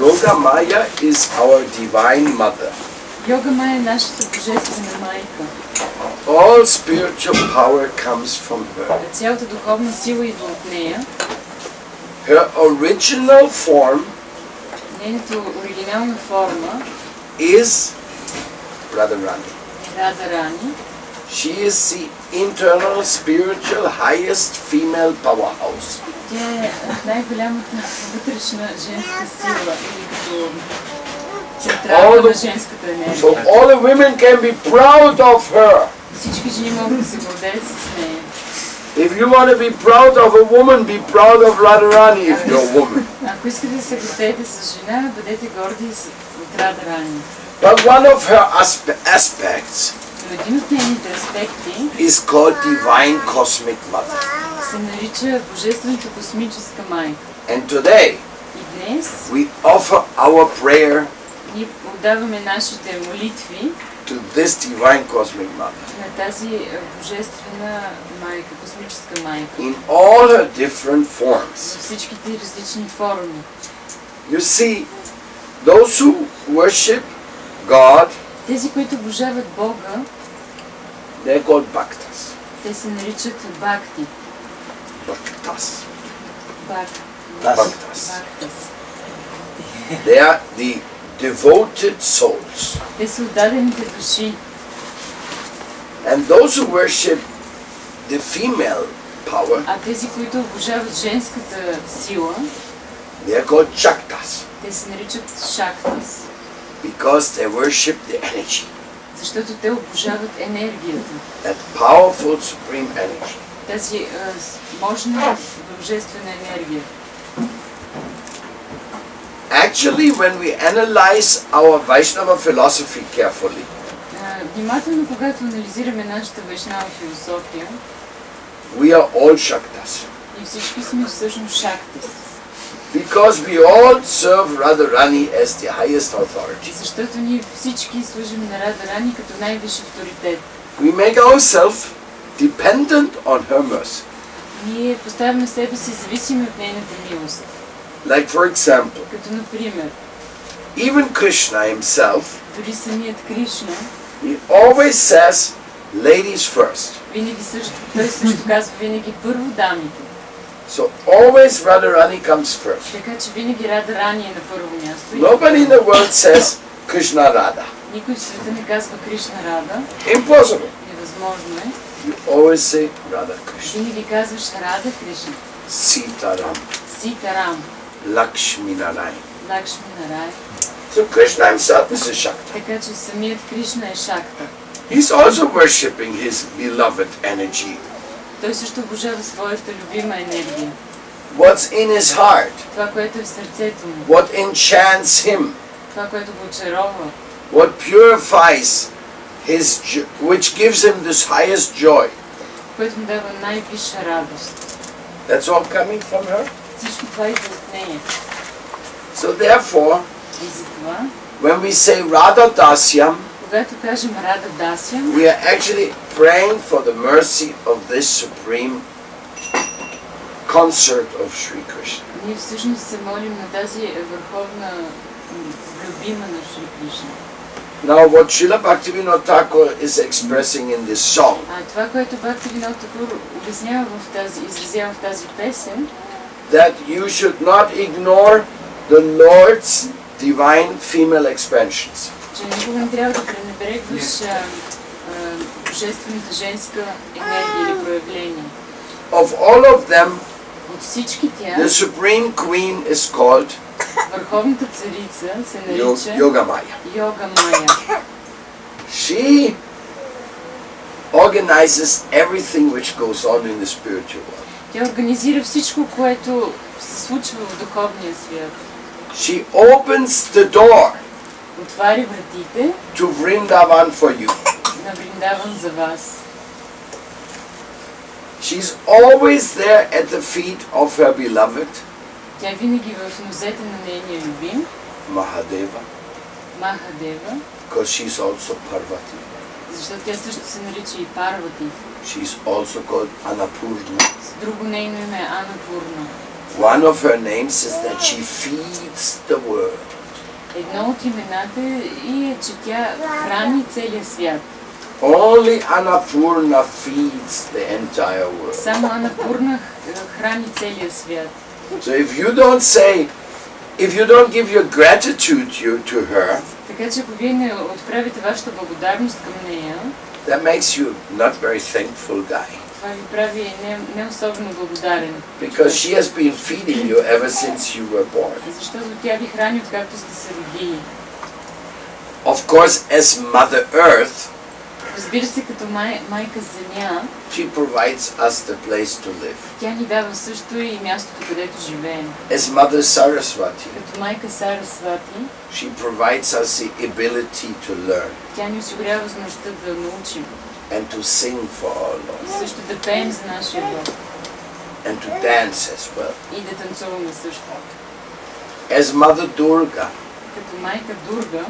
Yoga Maya is our divine mother. Йога Майя е нашата божествена майка. All spiritual power comes from her. Цялата духовна сила идва от нея. Her original form Нейната оригинална форма is Radharani. Радharani. She is the internal spiritual highest female powerhouse. Тя е най-голямата вътрешна женска сила или като централна на женската енергия. So all the women can be proud of her. Всички жени могат да се гордеят с нея. If you want to be proud of a woman, be proud of Radharani if you're a woman. Ако искате да се гордеете с жена, бъдете горди от Радharani. But one of her aspects Но един от нейните аспекти is called divine cosmic mother. се нарича божествената космическа майка. And today И днес we offer our prayer ние отдаваме нашите молитви to this divine cosmic mother на тази божествена майка, космическа майка. in all her different forms. Във всичките различни форми. You see, those who worship God, Тези, които обожават Бога, they're called bhaktas. те се наричат бхакти. Bhaktas. Бхактас. They are the devoted souls. Те са отдадените души. And those who worship the female power, А тези, които обожават женската сила, they are called shaktas. те се наричат шактас. Because they worship the energy. Защото те обожават енергията. That powerful supreme energy. Тази мощна божествена енергия. Actually, when we analyze our Vaishnava philosophy carefully, Внимателно, когато анализираме нашата вайшнава философия, we are all shaktas. и всички сме всъщност шактас. Because we all serve Radharani as the highest authority. Защото ние всички служим на Радharani като най-висш авторитет. We make ourselves dependent on her mercy. Ние поставяме себе си зависими от нейната милост. Like for example, Като например, even Krishna himself, дори самият Кришна, he always says, ladies first. винаги той също казва винаги първо дамите. So always Radharani comes first. Така че винаги Радharani е на първо място. Nobody in the world says Krishna Radha. Никой в света не казва Кришна Рада. Impossible. Невъзможно е. You always say Radha Krishna. Винаги казваш Рада Кришна. Sitaram. Ситарам. Lakshmi Narayan. Лакшми Нарай. So Krishna himself is a Shakta. Така че самият Кришна е Шакта. He's also worshipping his beloved energy. Той също обожава своята любима енергия. What's in his heart? Това, което е в сърцето му. What enchants him? Това, което го очарова. What purifies which gives him this highest joy? Което му дава най-висша радост. That's all coming from her. Всичко това идва от нея. So therefore, И затова, when we say Radha Dasyam, когато кажем Рада Дасям, we are actually praying for the mercy of this supreme consort of Sri Krishna. ние всъщност се молим на тази върховна любима на Шри Кришна. Now what Srila Bhaktivinoda Thakur is expressing in this song, Това, което Бхактивинода Такур обяснява изразява в тази песен, that you should not ignore the Lord's divine female expansions. че никога не трябва да пренебрегваш божествената женска енергия или проявление. Of all of them, От всички тях, the supreme queen is called върховната царица се нарича Yoga Maya. Йога Майя. She organizes everything which goes on in the spiritual world. Тя организира всичко, което се случва в духовния свят. She opens the door Отваря вратите to Vrindavan for you. на Вриндаван за вас. She's always there at the feet of her beloved Тя винаги в нозете на нейния любим, Mahadeva, Махадева, because she's also Parvati. защото тя също се нарича и Парвати. She's also called Annapurna. С друго нейно име е Анапурна. One of her names is that she feeds the world. Едно от имената е, че тя храни целия свят. Only Annapurna feeds the entire world. Само Анапурна храни целия свят. So if you don't say, if you don't give your gratitude to her, така че ако вие не отправите вашата благодарност към нея, that makes you not very thankful guy. това ви прави не особено благодарен. Because she has been feeding you ever since you were born. Защото тя ви храни откакто сте се родили. Of course, as Mother Earth, разбира се, като майка Земя, she provides us the place to live. Тя ни дава също и мястото, където живеем. As Mother Saraswati, като майка Сарасвати, she provides us the ability to learn. Тя ни осигурява възможността да научим. And to sing for our Lord. Също да пеем за нашия Бог. And to dance as well. И да танцуваме също. As Mother Durga, като майка Дурга,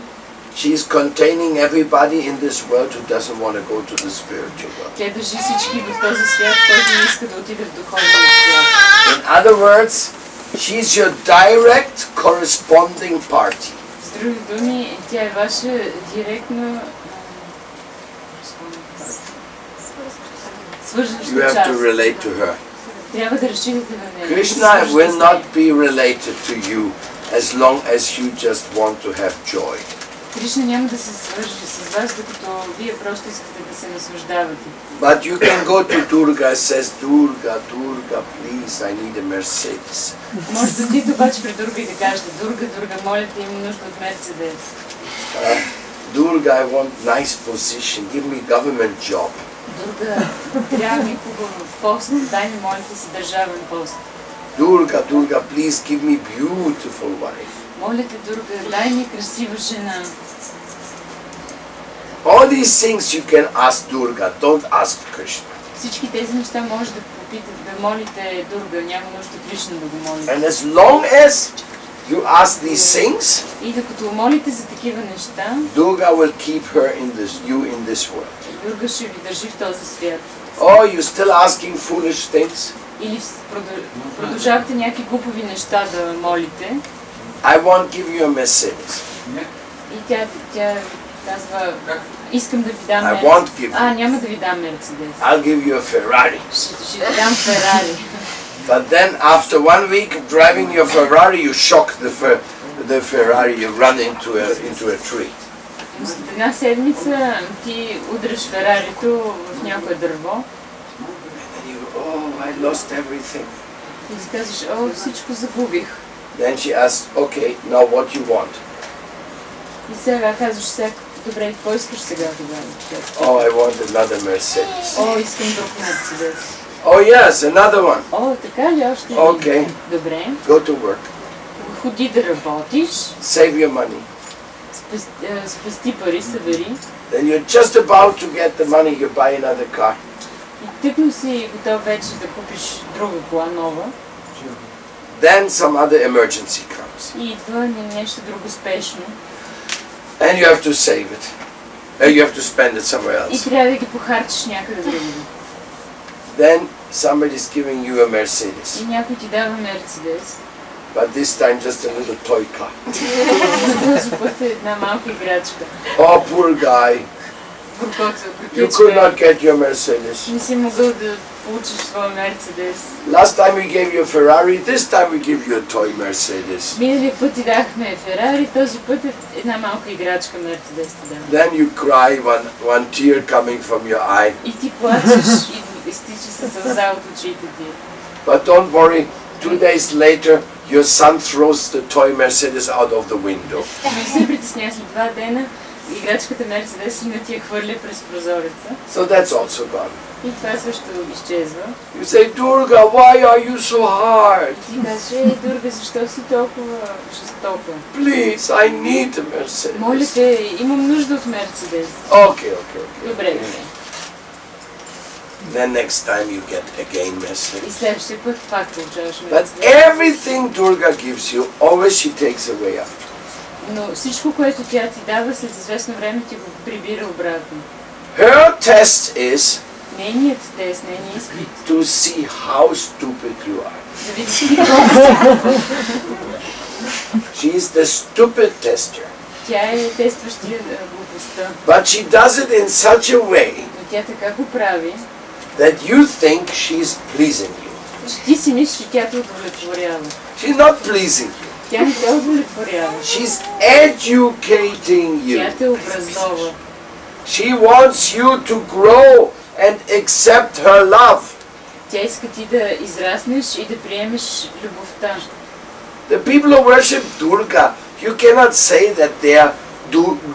she is containing everybody in this world who doesn't want to go to the spiritual world. Тя държи всички в този свят, който не иска да отиде в духовния свят. In other words, she is your direct corresponding party. С други думи, тя е ваша директна You have to relate to her. Трябва да разчитате на нея. Krishna will not be related to you as long as you just want to have joy. Кришна няма да се свържи с вас, докато вие просто искате да се наслаждавате. But you can go to Durga and says, Durga, Durga, please, I need a Mercedes. Може да отидете обаче при Дурга и да кажете, Дурга, Дурга, моля те, имам нужда от Мерцедес. Durga, I want nice position, give me government job. Дурга, трябва ми хубав пост, дай ми, моля те, си държавен пост. Durga, Durga, please give me beautiful wife. Моля те, Дурга, дай ми красива жена. All these things you can ask Durga, don't ask Krishna. Всички тези неща може да попитате, да молите Дурга, няма нужда Кришна да го молите. And as long as you ask these things, и докато молите за такива неща, Durga will keep you in this world. Дурга ще ви държи в този свят. Oh, you still asking foolish things? Или продължавате някакви глупови неща да молите. I won't give you a Mercedes. И тя казва, искам да ви дам Мерцедес. Няма да ви дам Мерцедес. I'll give you a Ferrari. Ще ви дам Ферари. But then after 1 week of driving your Ferrari, you shock the Ferrari, you run into a tree. След една седмица ти удръш Ферарито в някое дърво. Oh, I lost everything. И си казваш, всичко загубих. Then she asks, okay, now what you want? И сега казваш, добре, какво искаш сега тогава? Oh, I want another Mercedes. Искам друг Мерцедес. Oh yes, another one. Така ли още? Okay. Добре. Go to work. Ходи да работиш. Save your money. Спести пари, събери. Then you're just about to get the money, you buy another car. И тъкно си готов вече да купиш друга кола, нова. Then some other emergency comes. И идва нещо друго спешно. And you have to save it. You have to spend it somewhere else. И трябва да ги похарчиш някъде другаде. Then somebody's giving you a Mercedes. И някой ти дава Мерцедес. But this time just a little toy car. Този път е една малка играчка. Oh, poor guy. You could not get your Mercedes. Не си могъл да получиш своя Мерцедес. Last time we gave you a Ferrari, this time we give you a toy Mercedes. Миналия път ти дахме Ферари, този път е една малка играчка Мерцедес ти дава. Then you cry, one tear coming from your eye. И ти плачеш и изтича се сълза от очите ти. But don't worry, 2 days later your son throws the toy Mercedes out of the window. Не се притесня, след 2 дена играчката Мерцедес сина ти я хвърля през прозореца. So that's also gone. И това също изчезва. You say, Durga, why are you so hard? И ти кажеш, Дурга, защо си толкова жестока? Please, I need a Mercedes. Моля те, имам нужда от Мерцедес. Okay. Добре. Then next time you get again Mercedes. И следващия път пак получаваш But Мерцедес. everything Durga gives you, always she takes away after. Но всичко, което тя ти дава, след известно време ти го прибира обратно. Her test is Нейният тест, нейният изпит. to see how stupid you are. Да видиш ли колко си. She She's the stupid tester. Тя е тестващия глупостта. But she does it in such a way Но тя така го прави, that you think she's pleasing you. че ти си мислиш, че тя те удовлетворява. She's not pleasing you. Тя не те удовлетворява. She's educating you. Тя те образова. She wants you to grow and accept her love. Тя иска ти да израснеш и да приемеш любовта. The people who worship Durga, you cannot say that they are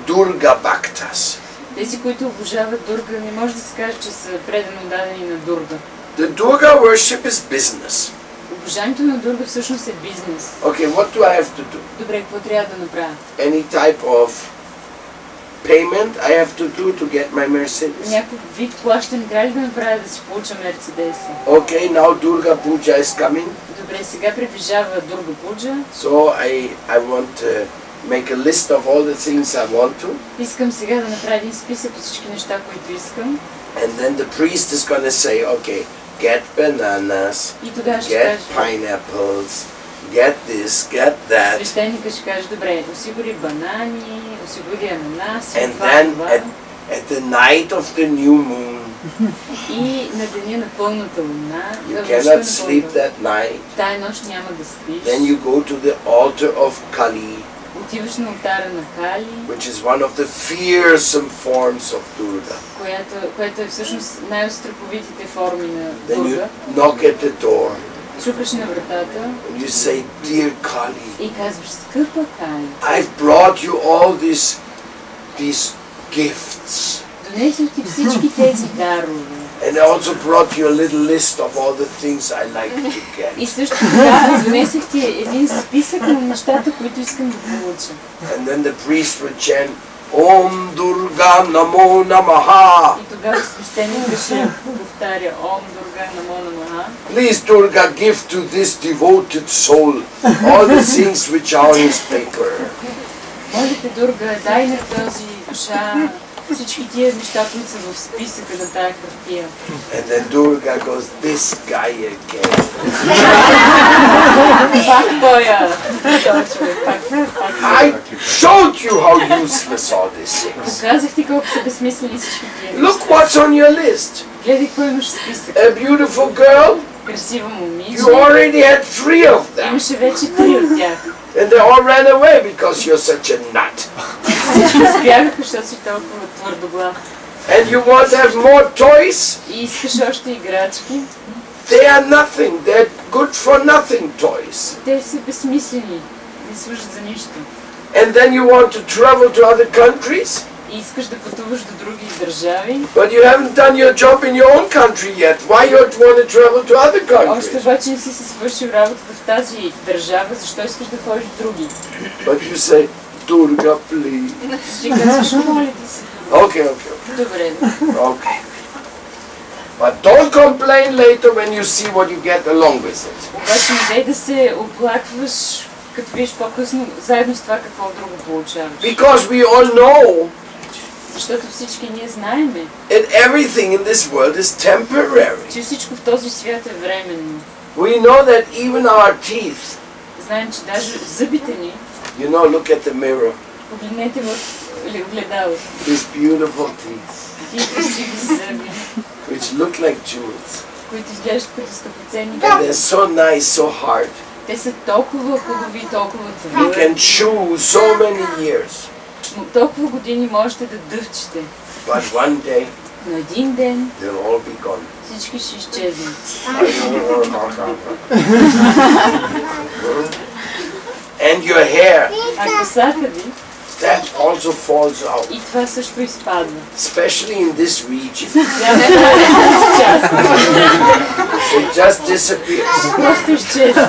Durga Bhaktas. Тези, които обожават Дурга, не може да се каже, че са предано дадени на Дурга. The Durga worship is business. Обожанието на Дурга всъщност е бизнес. Okay, what do I have to do? Добре, какво трябва да направя? Any type of payment I have to do to get my Mercedes? Някакъв вид плащане трябва ли да направя да си получа Мерцедеса? Okay, now Durga Puja is coming. Добре, сега приближава Дурга Пуджа. So I want to make a list of all the things I want to. Искам сега да направя един списък от всички неща, които искам. And then the priest is going to say, okay, get bananas, И тогава ще get каже, pineapples, get this, get that. свещеника ще каже, добре, осигури банани, осигури ананаси, And това, then това. at the night of the new moon, И на деня на пълната луна, you cannot sleep that night. тая нощ няма да спиш. Then you go to the altar of Kali, Отиваш на алтара на Кали, which is one of the fearsome forms of Durga. което е всъщност най-страховитите форми на Then you Дурга. knock at the door Чукаш на вратата and you say, dear Kali, и казваш, скъпа Кали, I've brought you all these gifts. донесох ти всички тези дарове. And I also brought you a little list of all the things I like to И get. също така донесох ти един списък на нещата, които искам да получа. And then the priest would chant, Om Durga Namo Namaha. И тогава свещеникът ще повтаря Ом Дурга Намо Намаха. Please Durga, give to this devoted soul all the things which are on his paper. Молите, Дурга, дай на този душа всички тия неща, които са в списъка на тая хартия. And then Durga goes, this guy again. Пак тоя човек, пак. I showed you how useless all these things. Показах ти колко са безсмислени всички тия Look неща. what's on your list. Гледай какво имаш в списък. A beautiful girl, Красива момиче. you already had 3 of them. Имаше вече 3 от тях. And they all ran away because you're such a nut. Всички избягаха, защото си толкова твърдоглав. And you want to have more toys? И искаш още играчки. They are nothing. They're good for nothing toys. Те са безсмислени. Не служат за нищо. And then you want to travel to other countries? И искаш да пътуваш до други държави. But you haven't done your job in your own country yet. Why you want to travel to other Още countries? обаче не си се свършил работата в тази държава, защо искаш да ходиш в други? But you say, Durga, please. Ти казваш, моля ти се. Okay. Добре. Okay. But don't complain later when you see what you get along with it. Обаче не дай да се оплакваш, като видиш по-късно, заедно с това какво друго получаваш. Because we all know Защото всички ние знаеме, that everything in this world is temporary. че всичко в този свят е временно. We know that even our teeth, Знаем, че даже зъбите ни, you know, look at the mirror, погледнете в огледалото, these beautiful teeth, тия красиви зъби, which look like jewels. които изглеждат като скъпоценни. And they're so nice, so hard. Те са толкова хубави, толкова You can твърди. chew so many years. Но толкова години можете да дъвчете. But one day, Но един ден they'll all be gone. всички ще изчезнат. And your hair, А косата ви, that also falls out. и това също изпадва. Especially in this region. Част It just disappears. просто изчезва.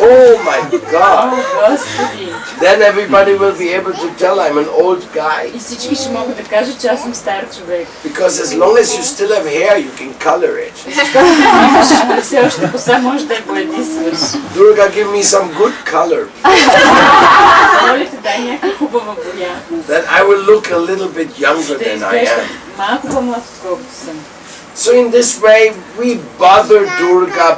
Oh my О, God. Господи! Then everybody will be able to tell I'm an old guy. И всички ще могат да кажат, че аз съм стар човек. Because as long as you still have hair, you can color it. Имаш все още коса, може да я боядисваш. Durga, give me some good color. Моля те, дай някаква хубава боя. Then I will look a little bit younger Да than I изглежда am. малко по-млад, отколкото съм. So in this way we bother Durga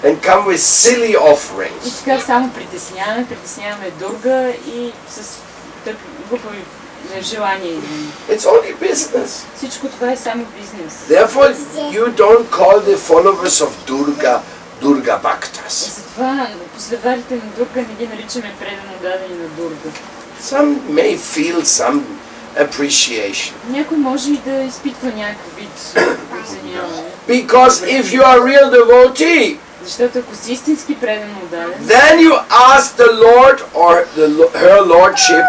and come with silly И offerings. така само притесняваме Дурга и с глупави желания. It's only business. Всичко това е само бизнес. Therefore you don't call the followers of Durga Bhaktas. И затова последователите на Дурга не ги наричаме предано дадени на Дурга. Some may feel some appreciation. Някой може и да изпитва някакъв вид оценяване. Because if you are real devotee, Защото ако си истински предано даден, then you ask the Lord or her Lordship,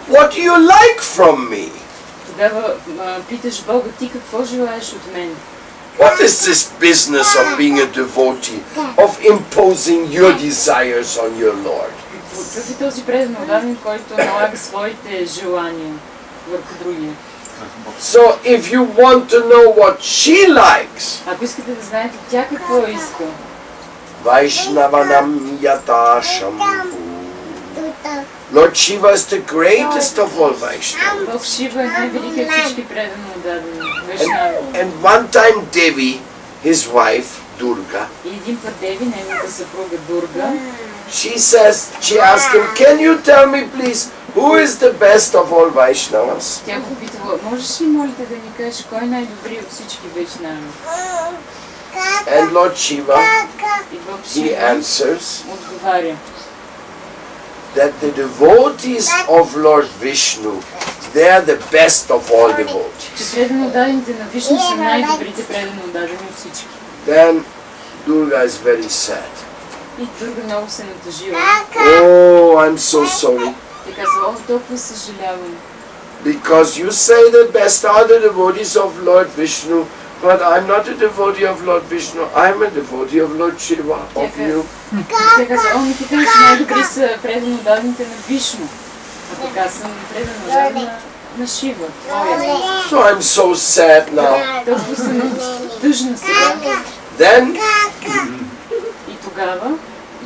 what do you like from me? тогава питаш Бога, ти какво желаеш от мен? What is this business of being a devotee, of imposing your desires on your Lord? Какъв е този предано даден, който налага своите желания върху другия? So if you want to know what she likes, Ако искате да знаете тя какво иска, Vaishnavanam yata shambhu. Lord Shiva is the greatest of all Vaishnavas. Бог Шива е най-великият всички предано дадени. Вайшнави. And one time Devi, his wife, Durga, И един път Деви, неговата съпруга Дурга, she asked him, can you tell me please, who is the best of all Vaishnavas? тя го питала, можеш ли молите да ни кажеш кой е най-добри от всички вайшнави? And Lord Shiva, И Бог he Шива answers отговаря, that the devotees of Lord Vishnu, they are the best of all devotees. че предано дадените на Вишну са най-добрите предано дадени от всички. Then Durga is very sad. И Дурга много се натъжила. Oh, I'm so sorry. Тя казва, толкова съжалявам. Because you say the best are the devotees of Lord Vishnu, but I'm not a devotee of Lord Vishnu, I'm a devotee of Lord Shiva, of you. Тя казва, ми ти кажеш, най-добри са предано дадените на Вишну. А така съм предано дадена на Шива, твоя. So I'm so sad now. Толкова съм тъжна сега. Then И тогава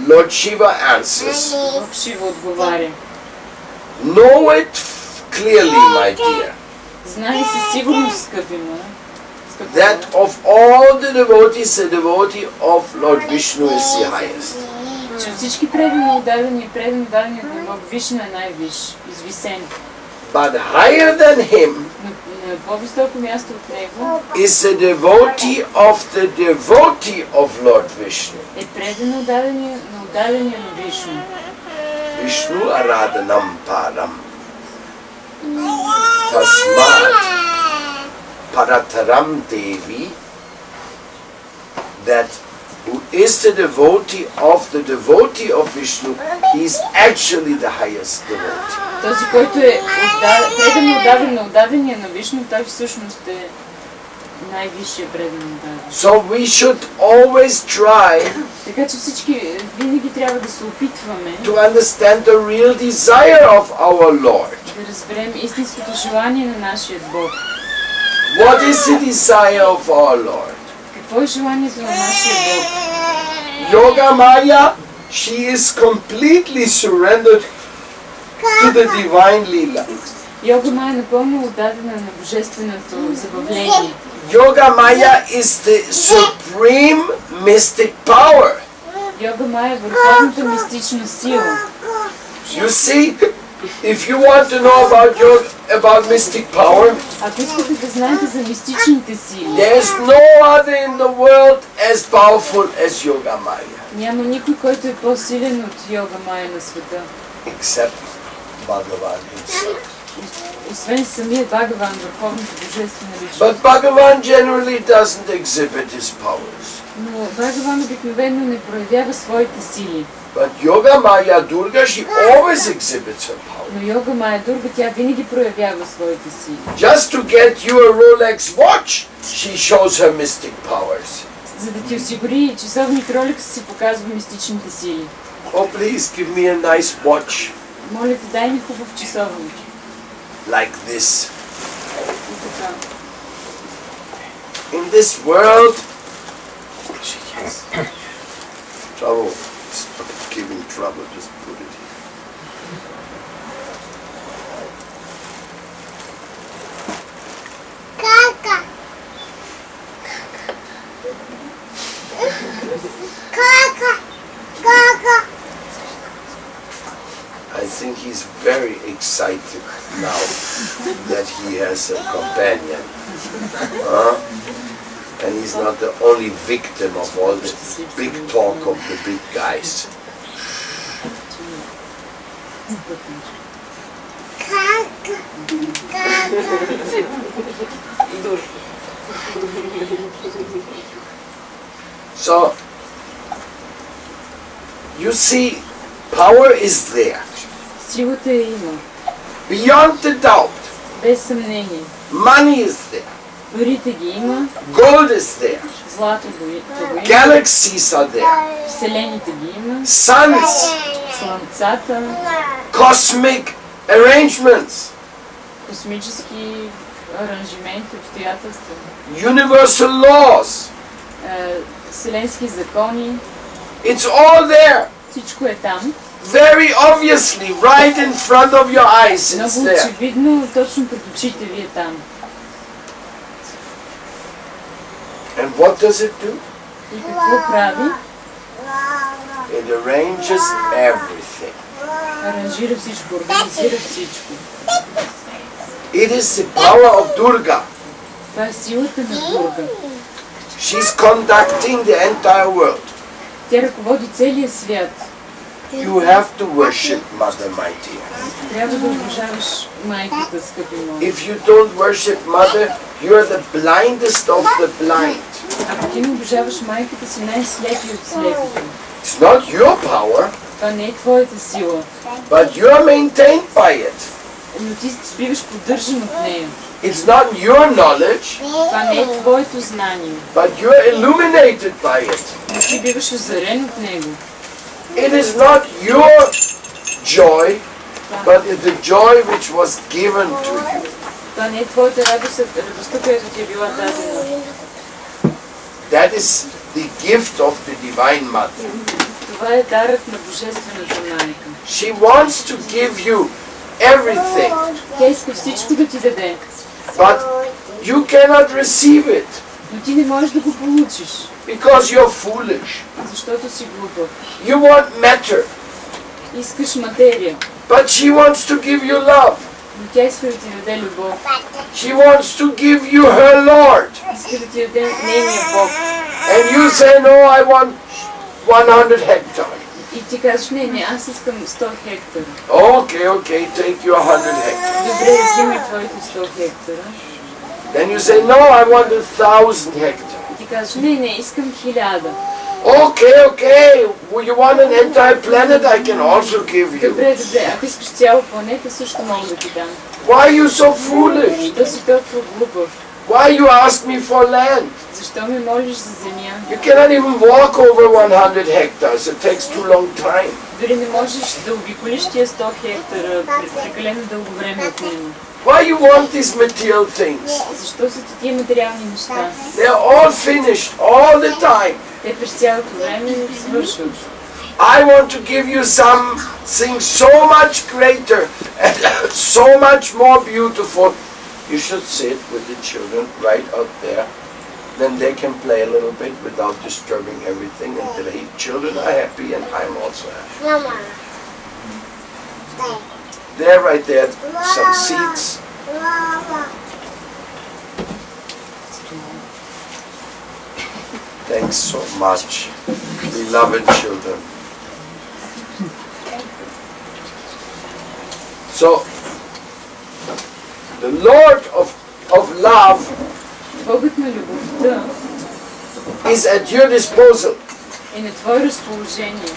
Lord Shiva answers, Бог Шива отговаря, know it clearly, my dear, знай със сигурност, скъпи моя, that of all the devotees, the devotee of Lord Vishnu is the highest. че от всички предано дадени на Бог Вишну е най-виш, извисен. But higher than him На по-високо място от него is the devotee of Lord Vishnu. е предано дадения на Вишну. Vishnu Aradhanam Param. Tasmat Parataram Devi, that who is the devotee of Vishnu, he is actually the highest devotee. Този, който е предано даден на отдадения на Вишну, той всъщност е най-висшия предано даден. So we should always try Така че всички винаги трябва да се опитваме to understand the real desire of our Lord. да разберем истинското желание на нашия Бог. What is the desire of our Lord? Какво е желанието на нашия Бог? Yoga Maya, she is completely surrendered to the divine lila. Йога Мая е напълно отдадена на божественото забавление. Yoga Maya is the supreme mystic power. Йога Мая е върховната мистична сила. You see, if you want to know about mystic power, Ако искате да знаете за мистичните сили, there's no other in the world as powerful as Yoga Maya, няма никой, който е по-силен от Йога Мая на света. except Bhagavan himself. Освен самия Бхагаван, върховната божествена личност. But Bhagavan generally doesn't exhibit his powers. Но Бхагаван обикновено не проявява своите сили. But Yoga Maya Durga, she always exhibits her power. Но Йога Мая Дурга, тя винаги проявява своите сили. Just to get you a Rolex watch, she shows her mystic powers. За да ти осигури часовник Rolex, си показва мистичните сили. Oh, please give me a nice watch Моля те, дай ми хубав часовник. like this. И така. In this world, trouble, giving trouble, just put it here. I think he's very excited now that he has a companion. And he's not the only victim of all the big talk of the big guys. So, you see, power is there. Силата я има. Beyond the doubt. Без съмнение. Money is there. Парите ги има. Gold is there. Златото го има. Galaxies are there. Вселените ги има. Suns. Слънцата. Cosmic arrangements. Космически аранжименти, обстоятелства. Universal laws. Вселенски закони. It's all there. Всичко е там. Very obviously, right in front of your eyes, it's Много there. очевидно, точно пред очите ви е там. And what does it do? И какво прави? It arranges everything. Аранжира всичко, организира всичко. It is the power of Durga. Това е силата на Дурга. She's conducting the entire world. Тя ръководи целия свят. You have to worship Mother, my dear. Трябва да обожаваш майката, скъпи мои. If you don't worship Mother, you are the blindest of the blind. Ако ти не обожаваш майката си, най-слепи от слепите. It's not your power, Това не е твоята сила, but you are maintained by it. но ти биваш поддържан от нея. It's not your knowledge, Това не е твоето знание, but you are illuminated by it. но ти биваш озарен от него. It is not your joy, but it's the joy which was given to you. Това не е твоята радост, радостта, която ти е била дадена. That is the gift of the Divine Mother. Това е дарът на Божествената майка. She wants to give you everything, Тя иска всичко да ти даде, but you cannot receive it но ти не можеш да го получиш, because you're foolish. защото си глупав. You want matter, Искаш материя, but she wants to give you love. но тя иска да ти даде любов. She wants to give you her Lord. Иска да ти даде нейния Бог. And you say, no, I want 100 hectares. И ти кажеш, не, аз искам 100 хектара. Okay, take your 100 hectares. Добре, взимай твоите 100 хектара. Then you say, no, I want 1,000 hectares. И ти кажеш, не, искам 1000. Okay, well, you want an entire planet, I can also give you. Добре, ако искаш цяла планета, също мога да ти дам. Why are you so foolish? Защо си толкова глупав? Why you ask me for land? Защо ме молиш за земя? You cannot even walk over 100 hectares. It takes too long time. Дори не можеш да обиколиш тия 100 хектара, прекалено дълго време отнема. Why you want these material things? Защо са ти тия материални неща? They are all finished all the time. Те през цялото време свършват. I want to give you something so much greater and so much more beautiful. You should sit with the children right out there. Then they can play a little bit without disturbing everything, and the children are happy and I'm also happy. Mama. There, right there, some seats. Mama. Thanks so much, beloved children. So, the Lord of love Богът на любовта is at your disposal. е на твое разположение.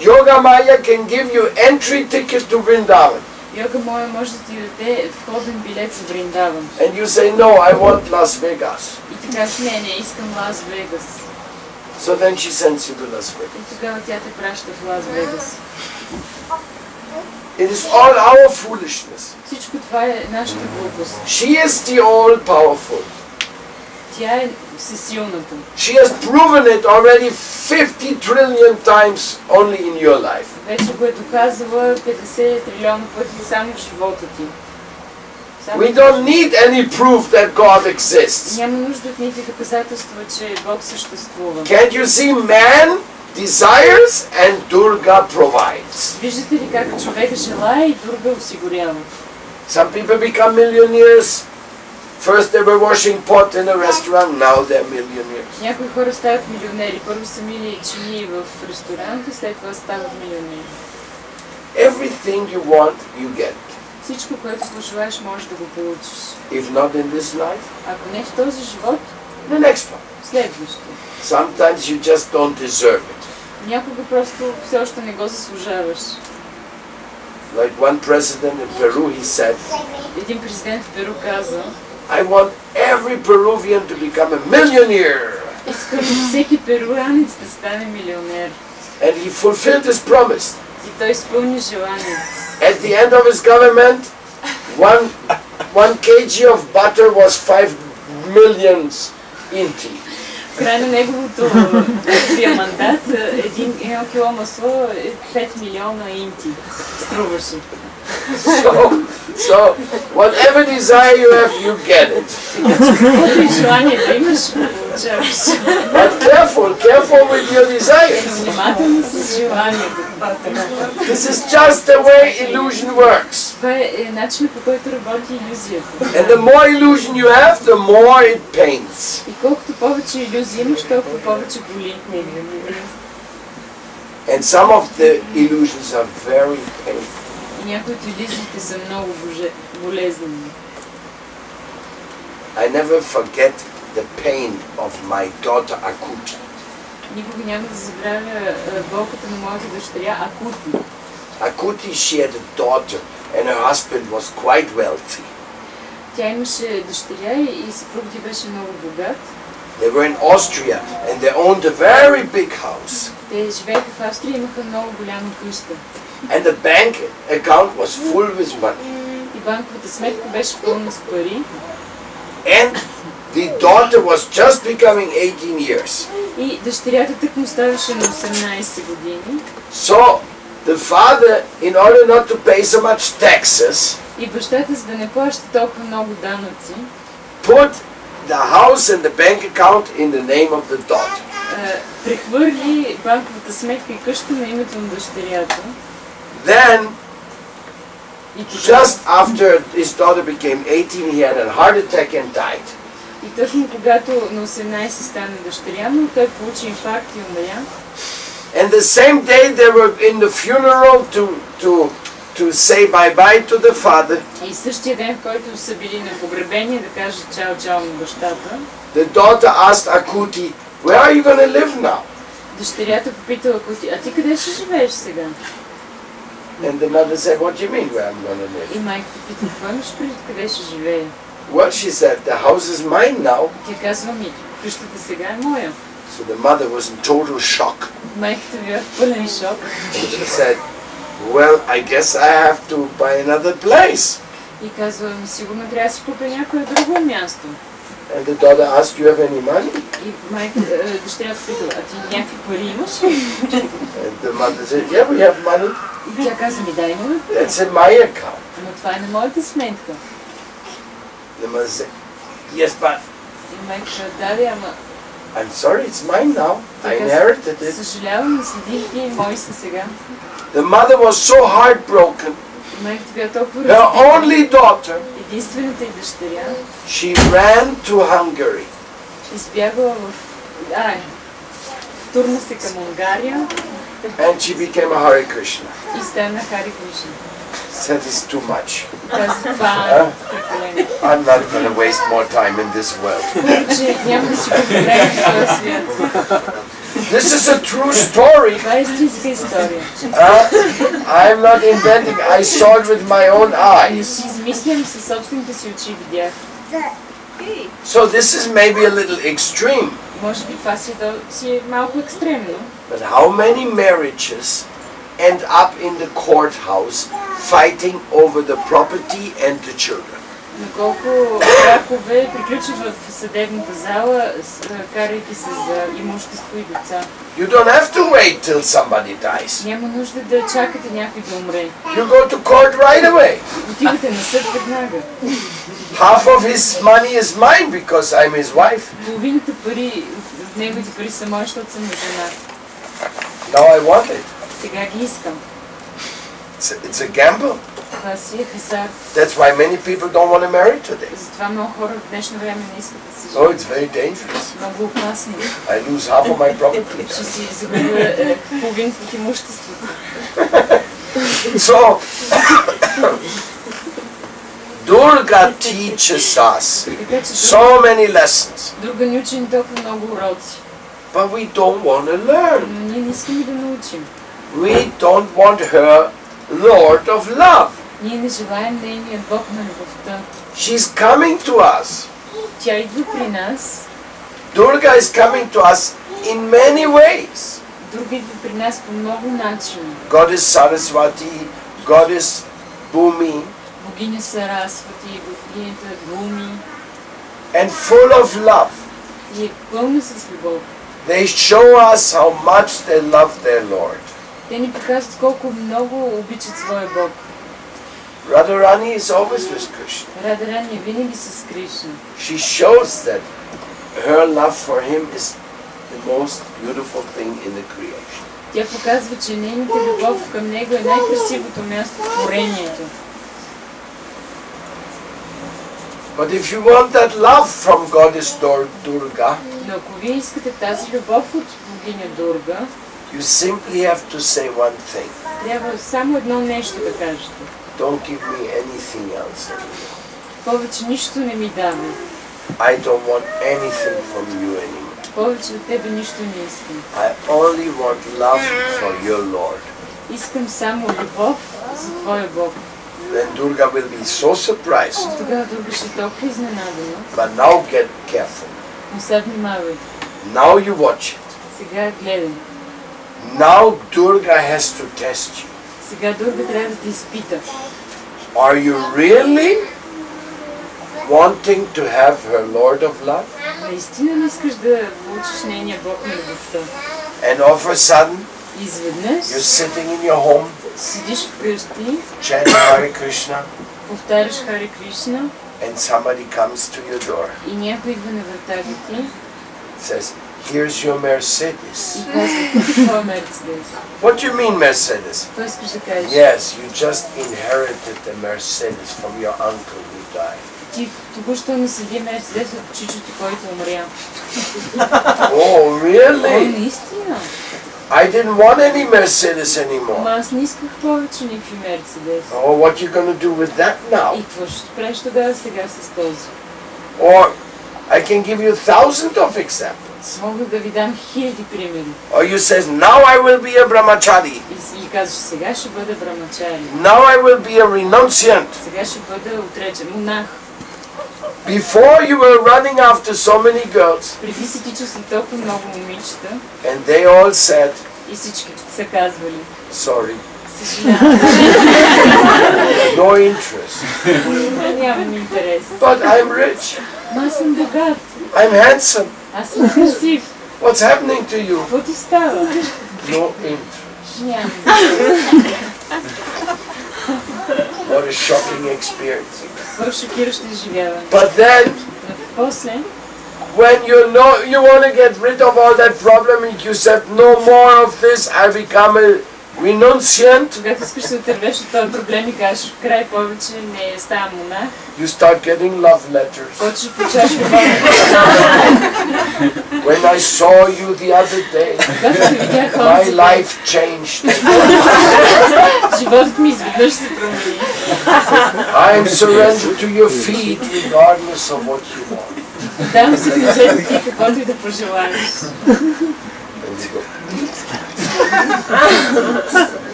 Yoga Maya can give you entry ticket to Vrindavan. Йога моя може да ти даде входен билет за Вриндаван. And you say, no, I want Las Vegas. И ти кажеш, не, искам Лас Вегас. So then she sends you to Las Vegas. И тогава тя те праща в Лас Вегас. It is all our foolishness. Всичко това е нашата глупост. She is the all-powerful. Тя е всесилната. She has proven it already 50 trillion times only in your life. Вече го е доказала 50 трилиона пъти само в живота ти. We don't need any proof that God exists. Няма нужда от никакви доказателства, че Бог съществува. Can't you see man desires and Durga provides? Виждате ли как човек желае и Дурга осигурява? Some people become millionaires. First they were washing pot in a restaurant, now they're millionaires. Някои хора стават милионери. Първо са мили чини в ресторант и след това стават милионери. Everything you want, you get. Всичко, което пожелаеш, можеш да го получиш. If not in this life, Ако не в този живот, the next one. следващия. Sometimes you just don't deserve it. Някога просто все още не го заслужаваш. Like one president in Peru, he said, Един президент в Перу каза, I want every Peruvian to become a millionaire. искам всеки перуанец да стане милионер. And he fulfilled his promise. И той изпълни желанието. At the end of his government, one kg of butter was 5 million inti. В край на неговото мандат, едно кило масло е 5 милиона инти. Струваше. So whatever desire you have, you get it. Каквото и желание да имаш, го получаваш. But careful with your desires. Внимателно с желанието. This is just the way illusion works. Това е начинът, по който работи илюзията. And the more illusion you have, the more it pains. И колкото повече илюзии имаш, толкова повече боли. And some of the illusions are very painful. И някои от илюзиите са много болезнени. I never forget the pain of my daughter Akuti. Никога няма да забравя болката на моята дъщеря Акути. Akuti, she had a daughter and her husband was quite wealthy. Тя имаше дъщеря и съпругът ѝ беше много богат. They were in Austria and they owned a very big house. Те живееха в Австрия и имаха много голяма къща. And the bank account was full with money. И банковата сметка беше пълна с пари. And the daughter was just becoming 18 years. И дъщерята тък му ставаше на 18 години. So the father, in order not to pay so much taxes, И бащата, за да не плаща толкова много данъци, put the house and the bank account in the name of the daughter. Прехвърли банковата сметка и къща на името на дъщерята. Then, just after his daughter became 18, he had a heart attack and died. И точно когато на 18 стана дъщеря му, той получи инфаркт и умря. And the same day they were in the funeral to say bye-bye to the father. И същия ден, в който са били на погребение да кажат чао-чао на бащата, the daughter asked Akuti, where are you going to live now? Дъщерята попитала Акути, а ти къде ще живееш сега? And the mother said, what do you mean where I'm going to live? И майката пита, какво имаш преди, къде ще живее? Well, she said, the house is mine now. Тя казва ми, къщата сега е моя. So the mother was in total shock. Майката била в пълен шок. And she said, well, I guess I have to buy another place. И казва, ми сигурно трябва да си купя някое друго място. And the daughter asked, do you have any money? И дъщерята питала, а ти някакви пари имаш? And the mother said, yeah, we have money. И тя каза ми, дай имаме пари. That's in my account. Но това е на моята сметка. The mother said, yes, but И майката, да, ама... I'm sorry, it's mine now. I inherited it. Съжалявам, наследих ги, мои са сега. The mother was so heartbroken. Майката била толкова Her разпитана. only daughter, Единствената й дъщеря she ran to Hungary. избягала втурна се към Унгария And she became a Hare Krishna. и стана Хари Кришна. That is too much. Каза, това е прекалено. I'm not going to waste more time in this world. Че няма да си губя време в този свят. This is a true story. Това е истинска история. I'm not inventing. I saw it with my own Не eyes. си измислям, със собствените си очи видях. So this is maybe a little extreme. Може би това си е малко екстремно. But how many marriages end up in the courthouse fighting over the property and the children? Но колко бракове приключват в съдебната зала, карайки се за имущество и деца. You don't have to wait till somebody dies. Няма нужда да чакате някой да умре. You go to court right away. Отивате на съд веднага. Half of his money is mine because I'm his wife. Половината пари, неговите пари са мои, защото съм жена. Now I want it. Сега ги искам. It's a gamble. Това си е хазарт. That's why many people don't want to marry today. Затова много хора в днешно време не искат да се So женят. it's very dangerous. Много опасно. I lose half of my property. Ще си загубя половината от имуществото. So Durga teaches us so many lessons. Друга ни учи толкова много уроци. But we don't want to learn. Но ние не искаме да научим. We don't want her Lord of love. Ние не желаем нейният Бог на любовта. She's coming to us. Тя идва при нас. Durga is coming to us in many ways. Друга идва при нас по много начини. Goddess Saraswati, Goddess Bhumi, Богиня Сарасвати, богинята Буми. and full of love. И е пълна с любов. They show us how much they love their Lord. Те ни показват колко много обичат своя Бог. Radharani is always with Krishna. Радарани е винаги с Кришна. She shows that her love for him is the most beautiful thing in the creation. Тя показва, че нейната любов към него е най-красивото място в творението. But if you want that love from Goddess Durga, Но ако вие искате тази любов от богиня Дурга, you simply have to say one thing. трябва само едно нещо да кажете. Don't give me anything else anymore. Повече нищо не ми давай. I don't want anything from you anymore. Повече от тебе нищо не искам. I only want love for your Lord. Искам само любов за твоя Бог. Then Durga will be so surprised. Тогава Дурга ще е толкова изненадана. But now get careful. Но сега внимавай. Now you watch it. Сега гледай. Now Durga has to test you. Сега Дурга трябва да те изпита. Are you really wanting to have her Lord of love? Наистина ли искаш да получиш нейния Бог на любовта? And all of a sudden, Изведнъж you're sitting in your home, седиш вкъщи, chanting Hare Krishna, повтаряш Харе Кришна and somebody comes to your door, и някой идва на вратата ти says, "Here's your Mercedes." и казва, тук е твоя Мерцедес. What do you mean Mercedes? Какво искаш да кажеш? Yes, you just inherited the Mercedes from your uncle who died. Ти току-що наследи Мерцедес от чичото, който умря. Oh, О, really? наистина? I didn't want any Mercedes anymore. Ама аз не исках повече никакви Мерцедес. Oh, what are you going to do with that now? И какво ще правиш тогава сега с този? Or I can give you thousands of examples. Мога да ви дам хиляди примери. Or you says, now I will be a brahmachari. И казваш, сега ще бъда брамачари. Now I will be a renunciant. Сега ще бъда отречен монах. Before you were running after so many girls, Преди си тичал след толкова много момичета and they all said, и всички са казвали, sorry, съжалявам, no interest. нямам интерес. But I'm rich. Ма аз съм богат, I'm handsome. аз съм красив. What's happening to you? Какво ти става? No interest. Нямам интерес. What a shocking experience. Какво шокиращо изживяване. But then, Но после, when you want to get rid of all that problem, and you said, no more of this, I become a renunciant, когато искаш да отървеш от този проблем и кажеш, в край повече не ставам монах, you start getting love letters. почваш да получаваш любовни. When I saw you the other day, Когато те видях my онзи life changed. животът ми изведнъж се промени. I am surrendered to your feet regardless of what you want. Дам се в нозете ти, каквото и да пожелаеш. And we go.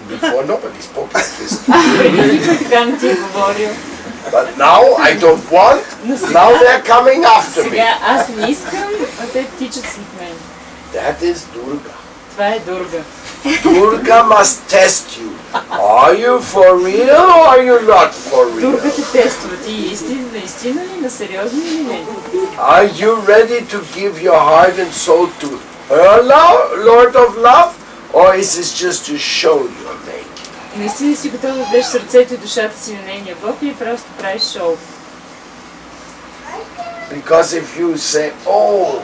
Before nobody spoke like this. Преди никой така не ти е говорил. But now I don't want. Now they're coming after me. Сега аз не искам, а те тичат след мен. That is Durga. Това е Дурга. Durga must test you. Are you for real or are you not for real? Дурга те тества. Ти наистина ли, на сериозно или не? Are you ready to give your heart and soul to Lord of love, or is this just to show you're making? Наистина си готов да дадеш сърцето и душата си на нейния Бог или просто правиш шоу? Because if you say, oh,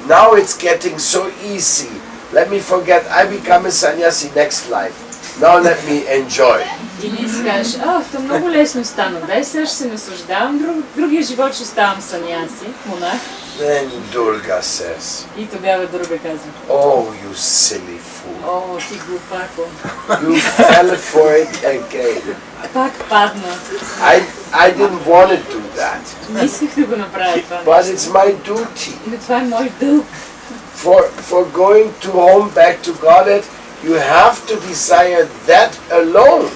now it's getting so easy, let me forget, I become a sannyasi next life. Now let me enjoy. Или си кажеш, това много лесно стана, дай сега ще се наслаждавам, другия живот ще ставам саньяси, монах. Then Durga says, И тогава Дурга казва, oh, you silly fool. Ти глупако. You fell for it again. Пак падна. I didn't want to do that. Не исках да го направя това. But it's my duty. Но това е мой дълг. For going to home back to God, you have to desire that alone.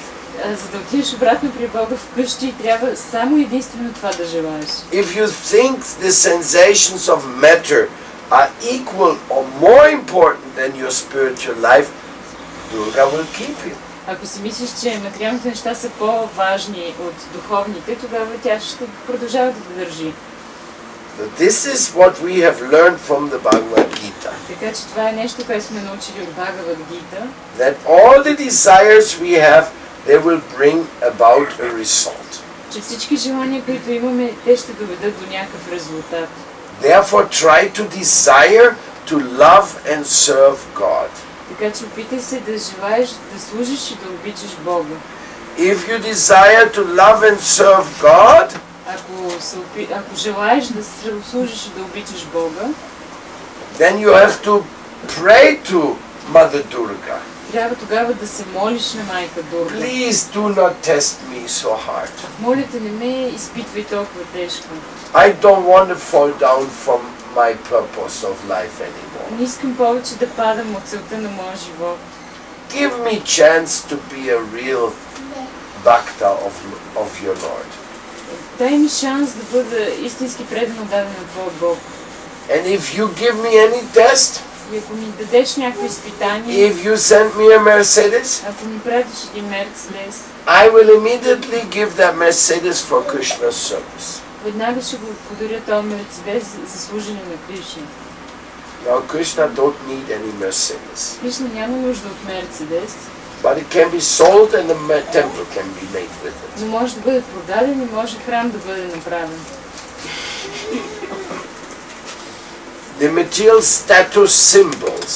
За да отидеш обратно при Бога вкъщи, трябва само единствено това да желаеш. If you think the sensations of matter are equal or more important than your spiritual life, Durga will keep you. Ако си мислиш, че материалните неща са по-важни от духовните, тогава тя ще продължава да те държи. This is what we have learned from the Bhagavad Gita. Така че това е нещо, което сме научили от Бхагавад Гита. That all the desires we have, they will bring about a result. Че всички желания, които имаме, те ще доведат до някакъв резултат. Therefore, try to desire to love and serve God. Така че опитай се да желаеш да служиш и да обичаш Бога. If you desire to love and serve God, ако желаеш да служиш и да обичаш Бога, then you have to pray to Mother Durga. Трябва тогава да се молиш на майка Дурга. Please do not test me so hard. Моля те, не ме изпитвай толкова тежко. I don't want to fall down from my purpose of life anymore. Не искам повече да падам от целта на моя живот. Give me chance to be a real bhakta of your Lord. Дай ми шанс да бъда истински предано даден на твоя Бог. And if you give me any test, и ако ми дадеш някакво изпитание, if you send me a Mercedes, ако ми пратиш един Мерцедес, I will immediately give that Mercedes for Krishna's service. Веднага ще го подаря този Мерцедес за служене на Кришна. Now Krishna don't need any Mercedes. Кришна няма нужда от Мерцедес. But it can be sold and the temple can be made with it. Но може да бъде продаден и може храм да бъде направен. The material status symbols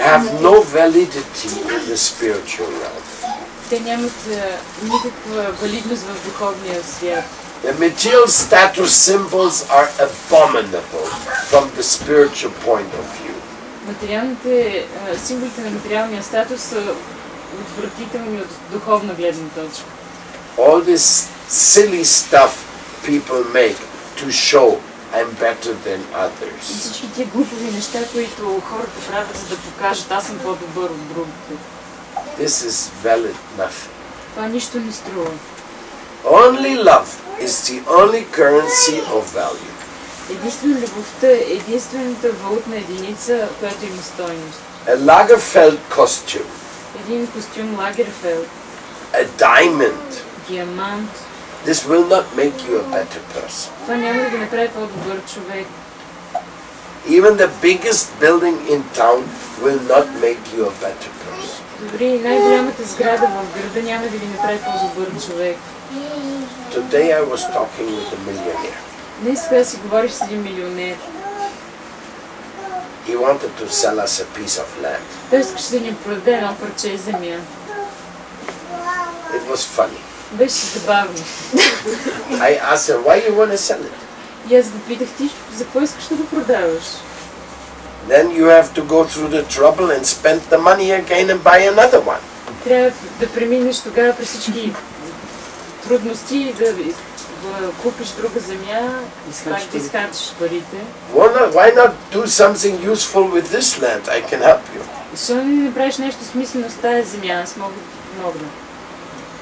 have no validity in the spiritual realm. Те нямат никаква валидност в духовния свят. The material status symbols are abominable from the spiritual point of view. Символите на материалния статус са отвратителни от духовна гледна точка. All this silly stuff people make to show I'm better than others. Всички тия глупави неща, които хората правят, за да покажат аз съм по-добър от другите. This is valid nothing. Това нищо не струва. Only love is the only currency of value. Единствено любовта е единствената валутна единица, която има стойност. A Lagerfeld costume, един костюм Лагерфелд, a diamond, диамант. This will not make you a better person. Това няма да ви направи по-добър човек. Even the biggest building in town will not make you a better person. Дори най-голямата сграда в града няма да ви направи по-добър човек. Today I was talking with a millionaire. Днес сега си говориш с един милионер. He wanted to sell us a piece of land. Той искаше да ни продаде едно парче земя. It was funny. Беше забавно. I asked him, why you want to sell it? И аз го питах, ти за какво искаш да го продаваш? Then you have to go through the trouble and spend the money again and buy another one. Трябва да преминеш тогава през всички трудности и да купиш друга земя, пак да изхарчиш парите. Why not do something useful with this land? I can help you. Защо не направиш нещо смислено с тази земя? Аз мога да помогна.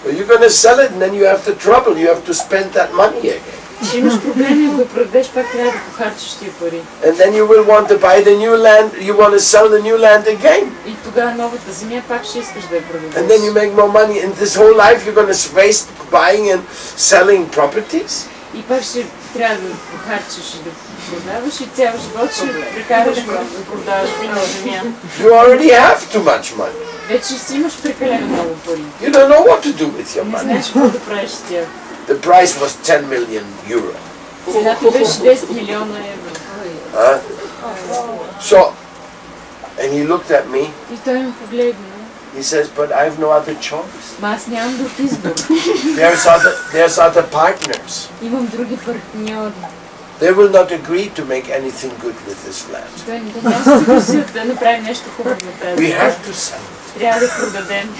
You're going to sell it and then you have the trouble. You have to spend that money again. Ще имаш проблеми да го продадеш, пак трябва да похарчиш тия пари. And then you will want to buy the new land. You want to sell the new land again. И тогава новата земя пак ще искаш да я продадеш. And then you make more money. In this whole life you're going to waste buying and selling properties. И пак ще трябва да похарчиш и да продаваш и цял живот ще прекараш да продаваш вино земя. You already have too much money. Вече си имаш прекалено много пари. You don't know what to do with your Не money. знаеш какво да правиш с тях. The price was 10 million euro. Цената беше 10 милиона евро. So, and he looked at me. И той ме погледна. He says, but I have no other choice. Ма аз нямам друг избор. There's other partners. Имам други партньори. They will not agree to make anything good with this land. Той няма да се съгласят да направим нещо хубаво на тази. We have to sell it. Трябва да продадем.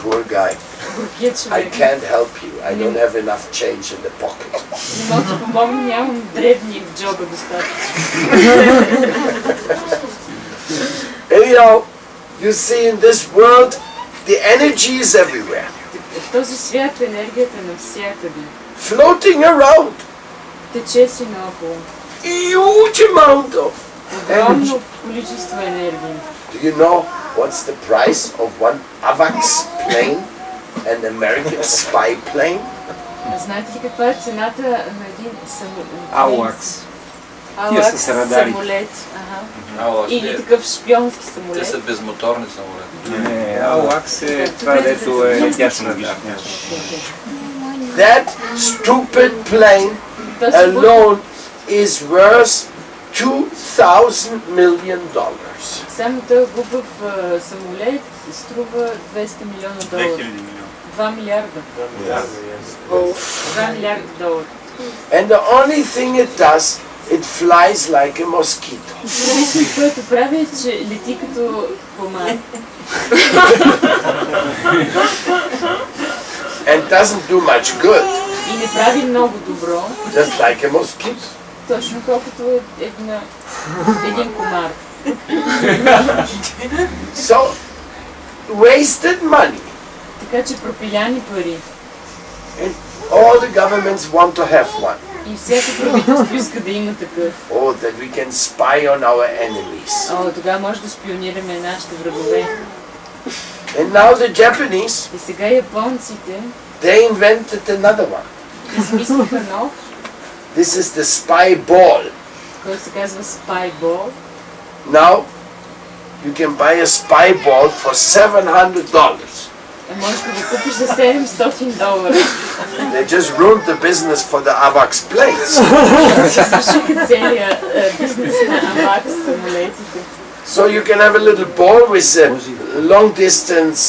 Poor guy. Горкият I човек. can't help you. I don't have enough change in the pocket. Не мога да помогна, нямам дребни в джоба достатъчно. And you know, you see in this world, the energy is everywhere. В този свят енергията е навсякъде. Floating around. Тече си наоколо. Huge amount of energy. Огромно количество енергия. Do you know what's the price of one AVAX plane, an American spy plane? Знаете ли каква е цената на един самолет? Тия с радари. Самолет. Алакс Или такъв шпионски те самолет. са безмоторни самолети. Не, Алакс е това, дето е летящ радар. That stupid plane alone is worth $2,000 million. Само този глупав самолет струва 200 милиона долара. 2 милиарда. 2 милиарда долара. And the only thing it does, it flies like a mosquito. Единственото, което прави е, че лети като комар. And doesn't do much good, И не прави много добро, just like a mosquito. точно колкото един комар. So, wasted money. Така че пропиляни пари. And all the governments want to have one. И всяко правителство иска да има такъв. Oh, that we can spy on our enemies. О, тогава може да шпионираме нашите врагове. And now the Japanese, И сега японците they invented another one. измислиха нов, This is the spy ball. който се казва Spyball. Now, you can buy a spy ball for $700. Можеш да го купиш за 700 долара. They just ruined the business for the AVAX planes. Свършиха целия бизнес на Авакс самолетите. So you can have a little ball with a long distance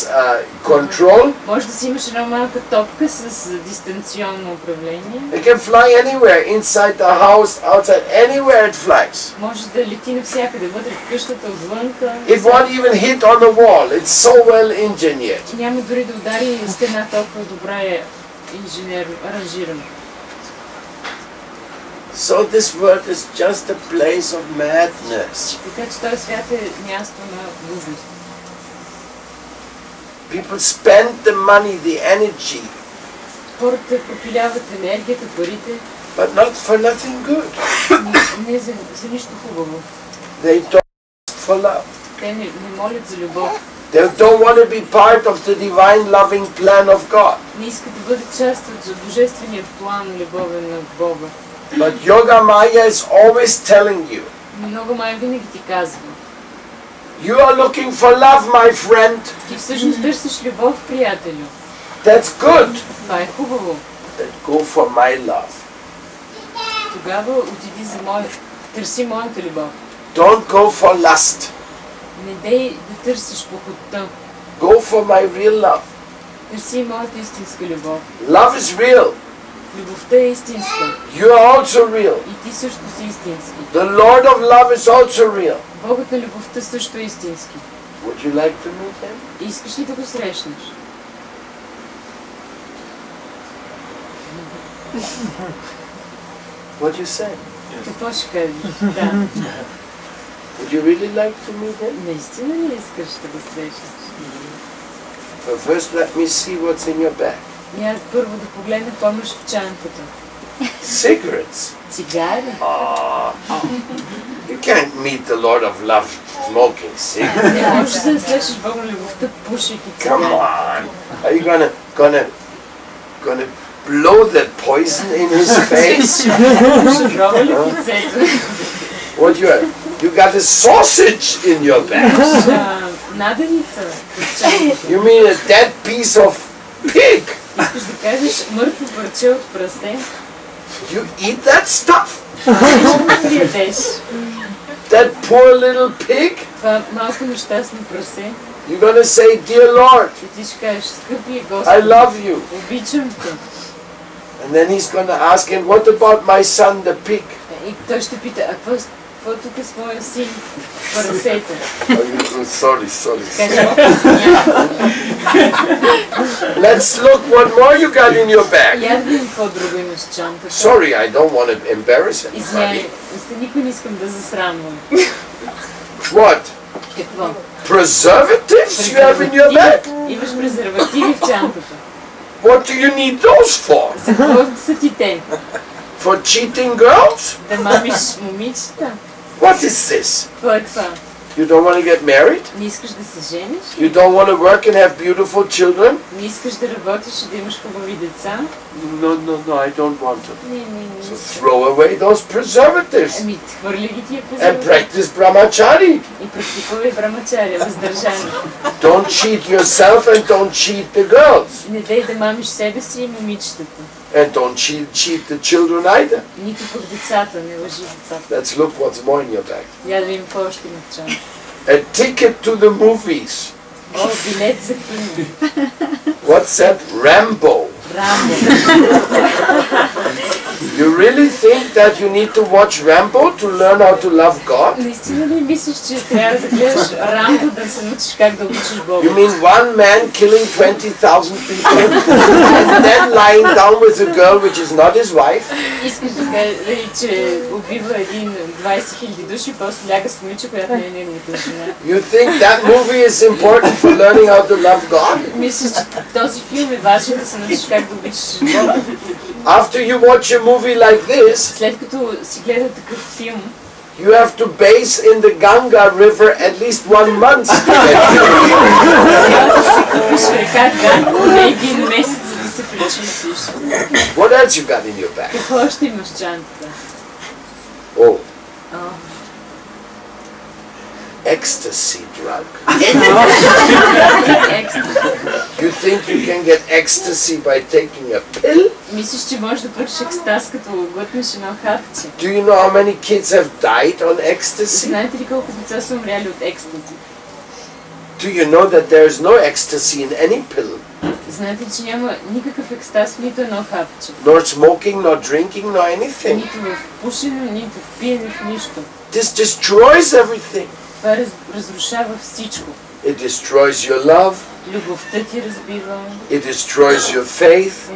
control. Може да си имаш една малка топка с дистанционно управление. It can fly anywhere, inside the house, outside, anywhere it flies. Може да лети навсякъде, вътре в къщата, отвънка. It won't even hit on the wall. It's so well engineered. Няма дори да удари стена, толкова добре е инженерно, аранжирано. So this world is just a place of madness. Така че този свят е място на глупост. People spend the money, the energy, Хората пропиляват енергията, парите, but not for nothing good. не за нищо хубаво. They don't for love. Те не молят за любов. They don't want to be part of the divine loving plan of God. Не искат да бъдат част от божествения план любовен на Бога. But Yoga Maya is always telling you, Много май винаги ти казва. you are looking for love, my friend. Ти всъщност търсиш любов, приятелю. That's good. Това е хубаво. Then go for my love. Тогава отиди за търси моята любов. Don't go for lust. Не дей да търсиш похотта. Go for my real love. Търси моята истинска любов. Love is real. Любовта е истинска. You are also real. И ти също си истински. The Lord of love is also real. Богът на любовта също е истински. Would you like to meet him? Искаш ли да го срещнеш? What do you say? Какво ще кажеш? Да. Would you really like to meet him? Наистина ли искаш да го срещнеш? But first let me see what's in your bag. Аз първо да погледна помощ в чантата. Cigarettes. Цигари? You can't meet the Lord of love smoking cigarettes. Не можеш да срещаш Бога на любовта, пушейки Come цигари. on. Are you gonna blow the poison in his face? What you have? You got a sausage in your bag. You mean a dead piece of pig? You eat that stuff? That poor little pig? You're going to say, Dear Lord, I love you. And then he's going to ask him, what about my son, the pig? Sorry. Let's look what more you got in your bag. Sorry, I don't want to embarrass anybody. What? Preservatives you have in your bag? What do you need those for? For cheating girls? What is this? You don't want to get married? You don't want to work and have beautiful children? No, I don't want to. So throw away those preservatives and practice brahmachari. Don't cheat yourself and don't cheat the girls. And don't cheat the children either. Let's look what's more in your bag. A ticket to the movies. What's that? Rambo. You really think that you need to watch Rambo to learn how to love God? You mean one man killing 20,000 people and then lying down with a girl which is not his wife? You think that movie is important for learning how to love God? After you watch a movie like this, you have to bathe in the Ganga river at least 1 month to get What else you got in your bag? Oh. Ecstasy drug. You think you can get ecstasy by taking a pill? Do you know how many kids have died on ecstasy? Do you know that there is no ecstasy in any pill? Nor smoking, nor drinking, nor anything. This destroys everything. It destroys your love. It destroys your faith.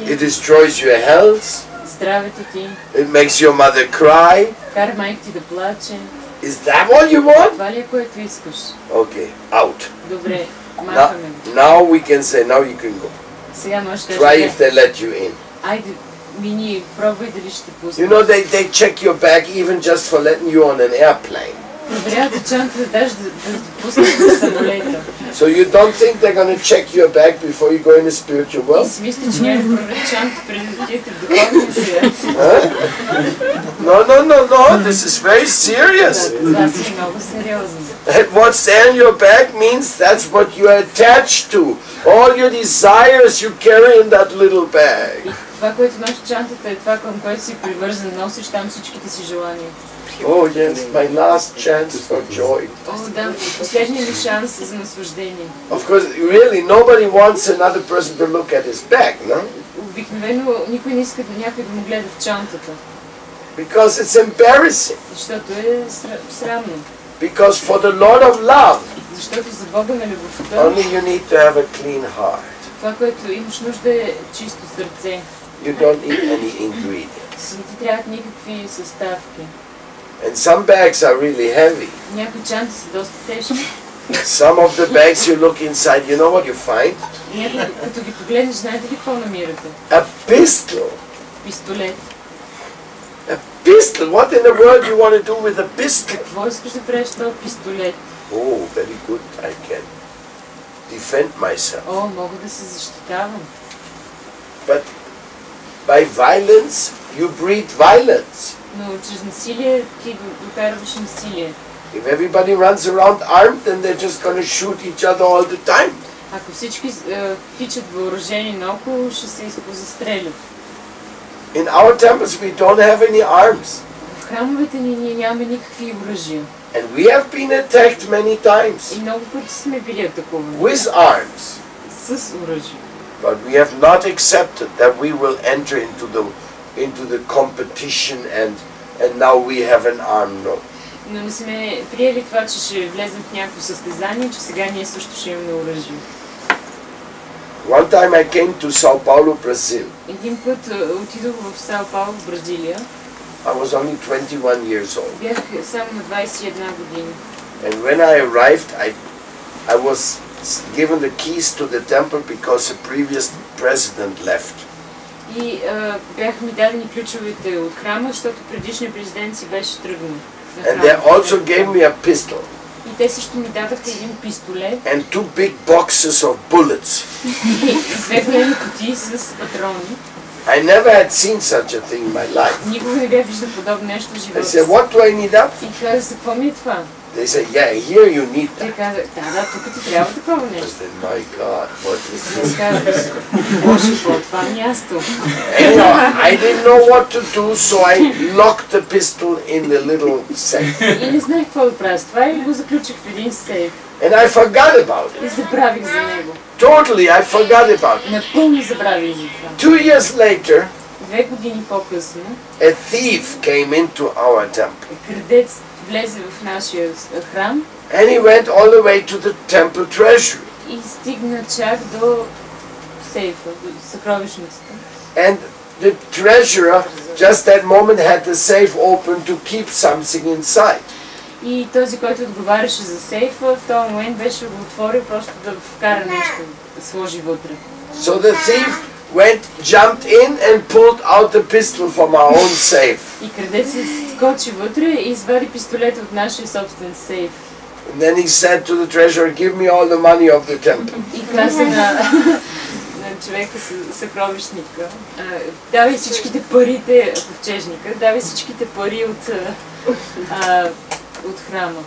It destroys your health. It makes your mother cry. Is that what you want? Okay, out. Now we can say, now you can go. Try if they let you in. You know, they check your bag even just for letting you on an airplane. So you don't think they're going to check your bag before you go in the spiritual world? No, this is very serious. And what's there in your bag means that's what you are attached to. All your desires you carry in that little bag. Oh yes, my last chance for joy. Of course, really, nobody wants another person to look at his bag, no? Because it's embarrassing. Because for the Lord of love, only you need to have a clean heart. You don't need any ingredients. And some bags are really heavy. Some of the bags you look inside, you know what you find? A pistol. A pistol? What in the world do you want to do with a pistol? Oh, very good. I can defend myself. But by violence, you breed violence. Но чрез насилие ти докарваш насилие. If everybody runs around armed, then they're just going to shoot each other all the time. Ако всички тичат въоръжени наоколо, ще се позастрелят. In our temples, we don't have any arms. В храмовете ни ние нямаме никакви оръжия. And we have been attacked many times. И много пъти сме били атакувани. With arms. С оръжие. But we have not accepted that we will enter into the competition and now we have an arm. No. Но не сме приели това, че ще влезем в някакво състезание, че сега ние също ще имаме оръжие. One time I came to Sao Paulo, Brazil. Един път отидох в Сао Пауло, Бразилия. I was only 21 years old. Бях само на 21 години. And when I arrived, I was given the keys to the temple because the previous president left. И бяха ми дадени ключовете от храма, защото предишният президент си беше тръгнал. And they also gave me a pistol. И те също ми дадаха един пистолет. And 2 big boxes of bullets. И 2 големи кутии с патрони. I never had seen such a thing in my life. Никога не бях виждал подобно нещо в I живота said, си. what do I need that? И казах, за какво ми е това? They said, yeah, here you need Те that. казах, да, тук ти трябва такова I нещо. said, my God, what is Аз this? казах, Боже, по това място. Anyhow, I didn't know what to do, so I locked the pistol in the little safe. И не знаех какво да правя с това и го заключих в един сейф. And I forgot about И it. забравих за него. Totally, I forgot about it. Напълно забравих за това. 2 years later, 2 години по-късно, a thief came into our temple. крадец влезе в нашия храм And he went all the way to the temple treasury. и стигна чак до сейфа, до съкровищницата. And the treasurer just that moment had the safe open to keep something inside. И този, който отговаряше за сейфа, в този момент беше го отворил просто да вкара нещо, да сложи вътре. So the thief jumped in and pulled out the pistol from our own safe. И крадецът скочи вътре и извади пистолета от нашия собствен сейф. And then he said to the treasurer, give me all the money of the temple. И каза на човека съкровищника, давай всичките парите, ковчежника, давай всичките пари от храма.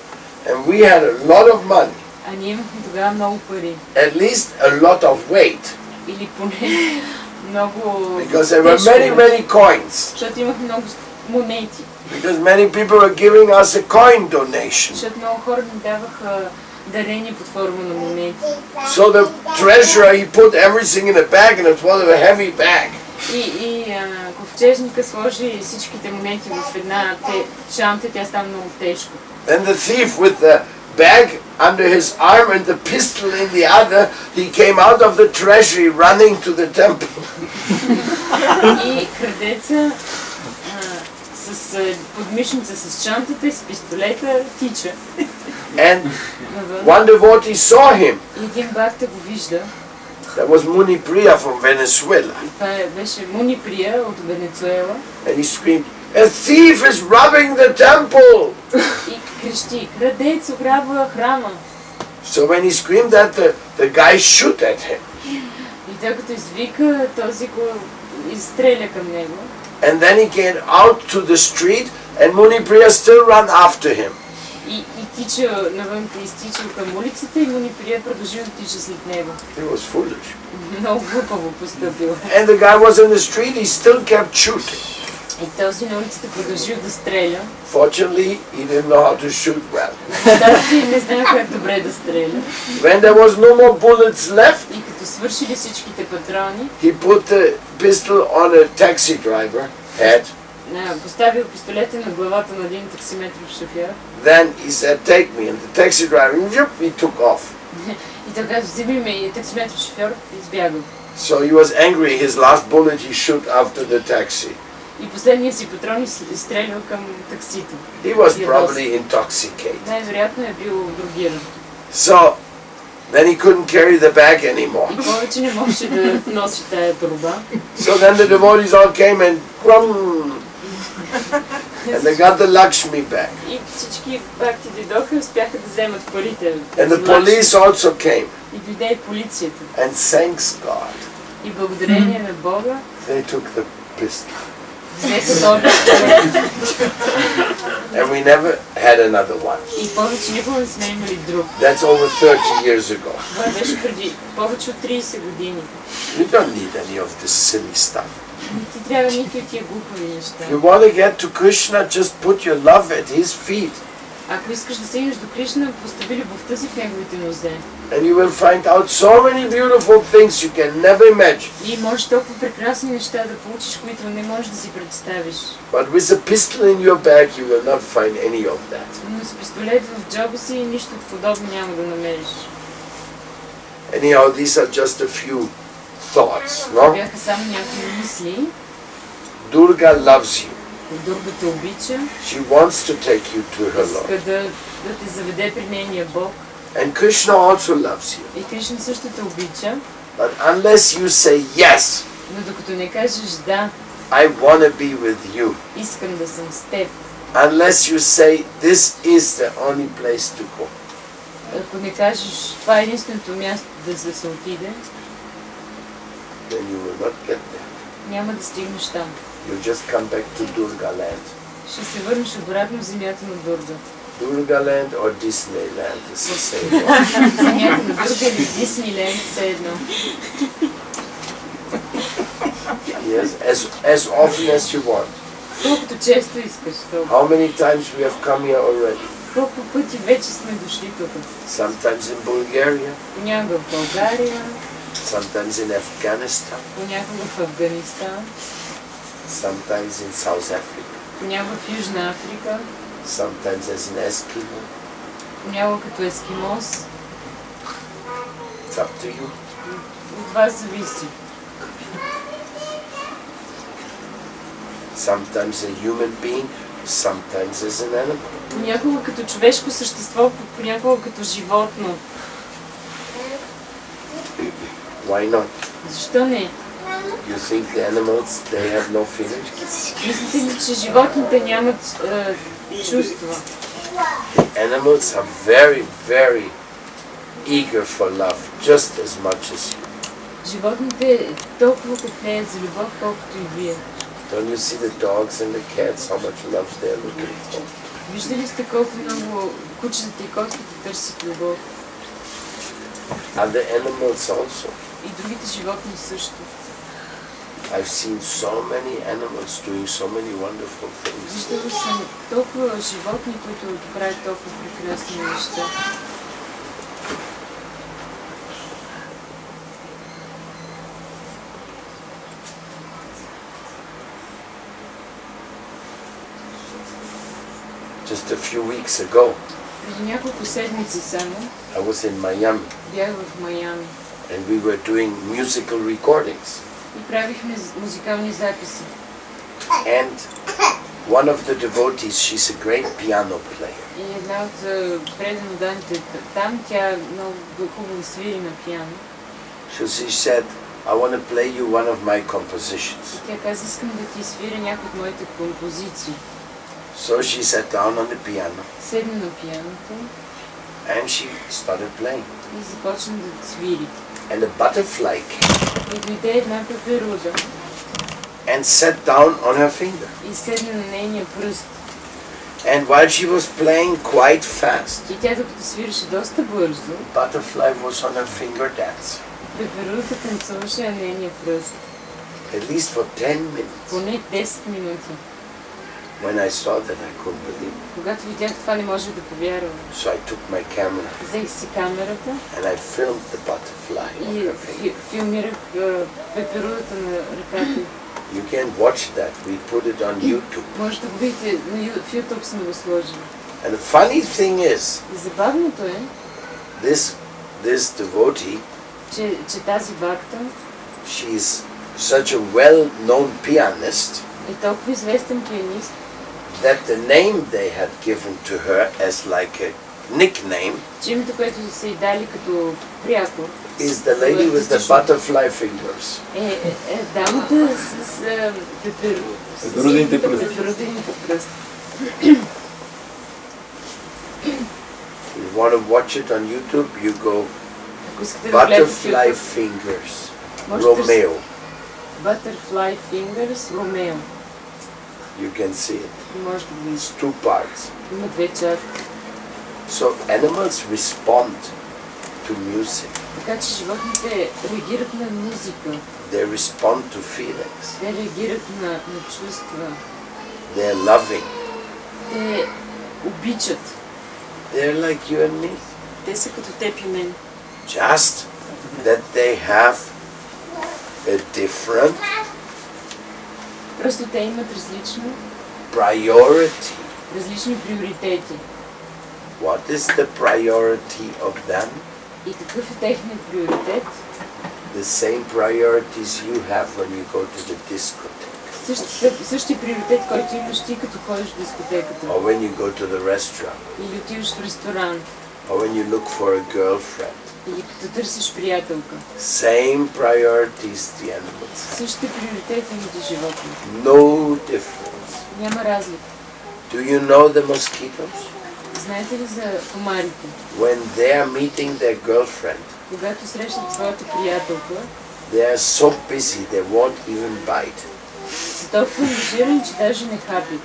And we had a lot of money. А ние имахме тогава много пари. At least a lot of weight. Или поне много... Because there were many coins. Защото имахме много монети. Because many people were giving us a coin donation. Защото много хора ни даваха дарения под форма на монети. So the treasurer, he put everything in a bag and it was a heavy bag. И ковчежника сложи всичките монети в една чанта, тя стана много тежко. Then the thief with the bag under his arm and the pistol in the other, he came out of the treasury running to the temple. И крадеца с подмишница с чантата и с пистолета тича. And one devotee saw him. И един бхакта го вижда. That was Muni Priya from Venezuela. И това беше Муни Прия от Венецуела. And he screamed, a thief is robbing the temple! И крещи, крадец ограбва храма. So when he screamed that, the guy shoot at him. И той като извика, този го изстреля към него. And then he came out to the street and Muni Priya still run after him. И тича навън, изтича към улицата и Муни Прия продължил да тича след него. He was foolish. Много глупаво постъпил. And the guy was in the street, he still kept shooting. И този на улицата продължил да стреля. Fortunately, he didn't know how to shoot well. Тази не знае как добре да стреля. When there was no more bullets left, И като свършили всичките патрони, he put the pistol on a taxi driver head. Поставил пистолета на главата на един таксиметров шофьор. Then he said, take me. And the taxi driver, he took off. И той каза, вземи ме, и таксиметров шофьор избягал. So he was angry. His last bullet he shot after the taxi. И последния си патрон изстрелял към таксито. He was probably intoxicated. Най-вероятно е бил другиран. So then he couldn't carry the bag anymore. И повече не можеше да носи тая торба. So then the devotees all came and and they got the Lakshmi bag. И всички бхакти дойдоха и успяха да вземат парите. And the police also came. И дойде и полицията. And thanks God. И благодарение на Бога, they took the pistol. взеха този. And we never had another one. И повече никога не сме имали друг. That's over 30 years ago. Това беше преди повече от 30 години. You don't need any of this silly stuff. Не ти трябва никакви тия глупави неща. If you want to get to Krishna, just put your love at his feet. Ако искаш да стигнеш до Кришна, постави любовта си в неговите нозе. And you will find out so many beautiful things you can never imagine. И можеш толкова прекрасни неща да получиш, които не можеш да си представиш. But with a pistol in your bag, you will not find any of that. Но с пистолет в джоба си нищо подобно няма да намериш. Anyhow, these are just a few thoughts, Това no? бяха само някои мисли. Durga loves you. Durga те обича. She wants to take you to her Lord. Иска да те заведе при нейния Бог. And Krishna also loves you. И Кришна също те обича. But unless you say yes, Но докато не кажеш да, I want to be with you. искам да съм с теб. Unless you say this is the only place to go. Ако не кажеш това е единственото място да се отиде, Then you will not get there. няма да стигнеш там. You just come back to Durga land. Ще се върнеш обратно в земята на Дурга. Durga land or Disneyland is the same one. Земята на Дурга или Дисниленд, все едно. Yes, as often as you want. Колкото често искаш. Толкова. How many times we have come here already? Колко пъти вече сме дошли тук. Sometimes in Bulgaria, Понякога в България, sometimes in Afghanistan, понякога в Афганистан, sometimes in South Africa, понякога в Южна Африка, sometimes as an Eskimo. понякога като ескимос. It's up to you. От вас зависи. Sometimes a human being, sometimes as an animal. Понякога като човешко същество, понякога като животно. Why not? Защо не? You think the animals, they have no feelings? Мислите ли, че животните нямат чувства? The animals are very, very eager for love, just as much as you. Животните толкова копнеят за любов, колкото и вие. Don't you see the dogs and the cats, how much love they're looking for? Виждали сте колко много кучетата и котките търсят любов? Other animals also. И другите животни също. I've seen so many animals doing so many wonderful things. Виждали съм толкова животни, които правят толкова прекрасни неща. Just a few weeks ago, Преди няколко седмици само I was in Miami бях в Майами and we were doing musical recordings. и правихме музикални записи. And one of the devotees, she's a great piano player. И една от преданните там, тя много хубаво свири на пиано. So she said, I want to play you one of my compositions. И тя каза, искам да ти свиря някои от моите композиции. So she sat down on the piano Седна на пианото and she started playing. и започна да свири. And a butterfly came И дойде една пеперуда and sat down on her finger. и седна на нейния пръст. And while she was playing quite fast, И тя докато свиреше доста бързо, butterfly was on her finger dancing. пеперудата танцуваше на нейния пръст. At least for 10 minutes. Поне 10 минути. When I saw that, I couldn't believe it. Когато видях това, не може да повярвам. So I took my camera Взех си камерата and I filmed the butterfly on и her finger. филмирах пеперудата на ръката. You can watch that. We put it on YouTube. Може да го видите, в YouTube съм го сложила. And the funny thing is, И забавното е, this devotee, че тази бакта she's such a well-known pianist е толкова известен пианист, that the name they had given to her as like a nickname че името, което са й дали като прякор, is the lady with the butterfly fingers. е дамата с Пеперудените пръсти. пеперудените пръсти. If you want to watch it on YouTube, you go Ако искате да гледате в butterfly YouTube, fingers. Romeo. Butterfly Fingers, Romeo. You can see it. Може да го It's two parts. Има две части. So animals respond to music. Така че животните реагират на музика. They respond to feelings. Те реагират на чувства. They're loving. Те обичат. They're like you and me. Те са като теб и мен. Just that they have a different Просто те имат различни приоритети. What is the priority of them? И какъв е техният приоритет? The same priorities you have when you go to the discotheque. Същия приоритет, който имаш ти, като ходиш в дискотеката. Or when you go to the restaurant. Или отиваш в ресторант. Or when you look for a girlfriend. Или като търсиш приятелка. Same priorities the animals. Същите приоритети имат животни. No difference. Няма разлика. Do you know the mosquitoes? Знаете ли за комарите? When they are meeting their girlfriend, когато срещат своята приятелка, they are so busy they won't even bite. Са толкова ангажирани, че даже не хапят.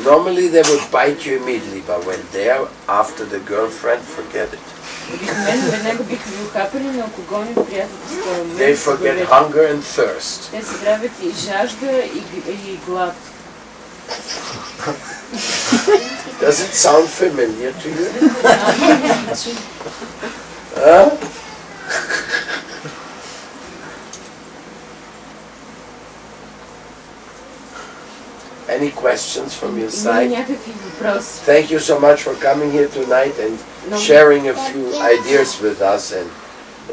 Normally they would bite you immediately, but when they are after the girlfriend, forget it. Обикновено веднага биха ви ухапали, но ако гонят приятелка с този момент, They forget hunger and thirst. те забравят и жажда, и глад. Does it sound familiar to you? Huh? Any questions from your side? Thank you so much for coming here tonight and sharing a few ideas with us and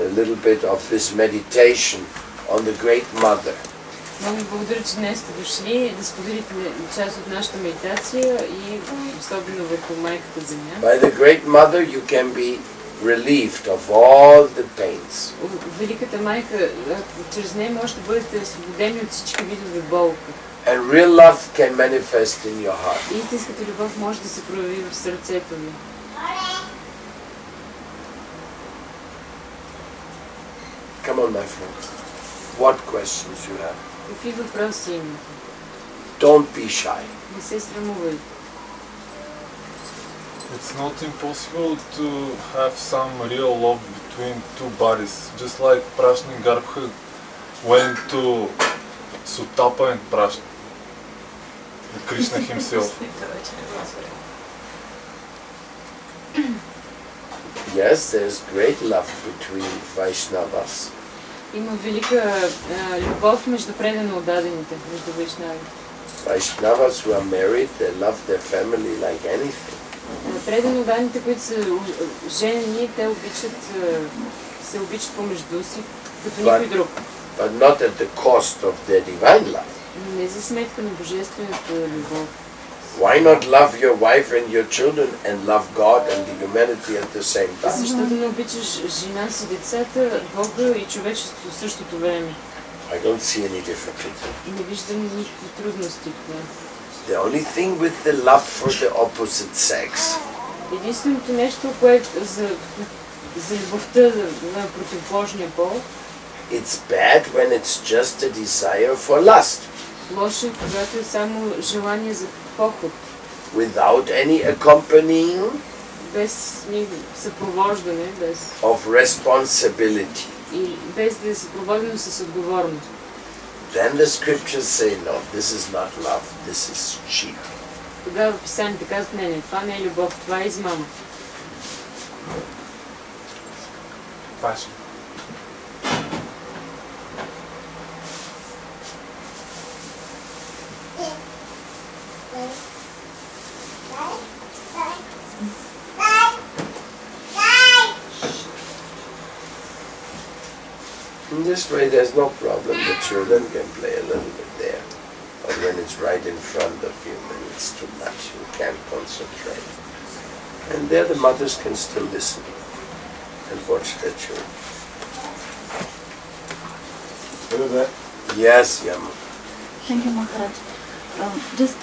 a little bit of this meditation on the Great Mother. Много ви благодаря, че днес сте дошли да споделите част от нашата медитация и особено върху Майката Земя. By the Great Mother you can be relieved of all the pains. Великата Майка, чрез нея може да бъдете освободени от всички видове болка. And real love can manifest in your heart. Истинската любов може да се прояви в сърцето ви. Come on, my friend. What questions you have? Какви въпроси имате? Don't be shy. Не се срамувайте. It's not impossible to have some real love between two bodies, just like Prashni Garbha went to Sutapa and Prashni, Krishna himself. Yes, there's great love between Vaishnavas. Има велика любов между предано отдадените, между вайшнавите. Vaishnavas who are married, they love their family like anything. Предано отдадените, които са женени, те се обичат помежду си, като никой друг. But not at the cost of their divine love. Не за сметка на божествената любов. Why not love your wife and your children and love God and the humanity at the same time? Защо да не обичаш жена си, децата, Бога и човечеството в същото време? I don't see any difficulty. Не виждам никакви трудности в това. The only thing with the love for the opposite sex. Единственото нещо, което за любовта на противоположния пол. It's bad when it's just a desire for lust. Лошо е, когато е само желание за поход. Without any accompanying. Без съпровождане, без. Of responsibility. И без да е съпроводено с отговорност. Then the scriptures say, no, this is not love, this is cheat. Тогава писаните казват, не, това не е любов, това е измама. Passion. In this way there's no problem, the children can play a little bit there. But when it's right in front of you, then it's too much, you can't concentrate. And there the mothers can still listen and watch their children. Yes, Yama. Thank you, Maharaj. Just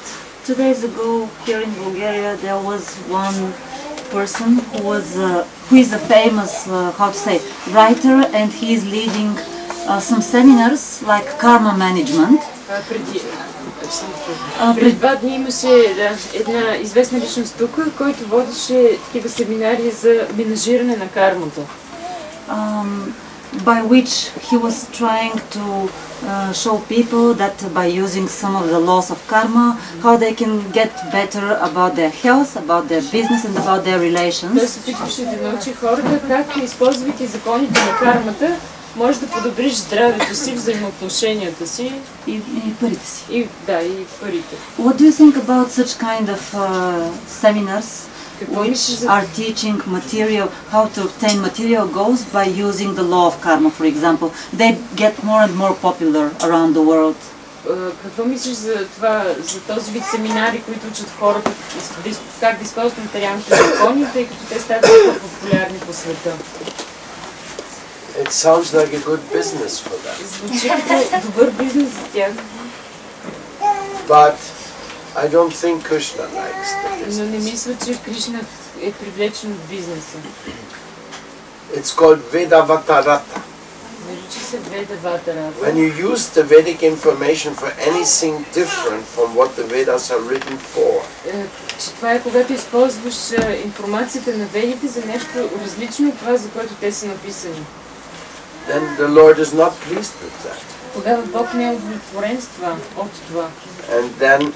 2 days ago here in Bulgaria there was one person who is a famous, how to say, writer, and he is leading some seminars like karma management. Преди 2 дни имаше една известна личност тук, който водеше такива семинари за менажиране на кармата. By which he was trying to show people that by using some of the laws of karma, how they can get better about their health, about their business and about their relations. Той се опитваше да научи хората как, използвайки законите на кармата, може да подобриш здравето си, взаимоотношенията си И парите си. И парите. What do you think about such kind of seminars which are teaching material, how to obtain material goals by using the law of karma, for example? They get more and more popular around the world. Какво мислиш за това, за този вид семинари, които учат хората как да използват материалните закони, тъй като те стават по-популярни по света? It sounds like a good business for them. Звучи като добър бизнес за тях. But I don't think Krishna likes the business. Но не мисля, че Кришна е привлечен от бизнеса. It's called Vedavatarata. Нарича се Ведаватарата. When you use the Vedic information for anything different from what the Vedas are written for, Това е когато използваш информацията на Ведите за нещо различно от това, за което те са написани. then the Lord is not pleased with that. Тогава Бог не е удовлетворен с това, от това. And then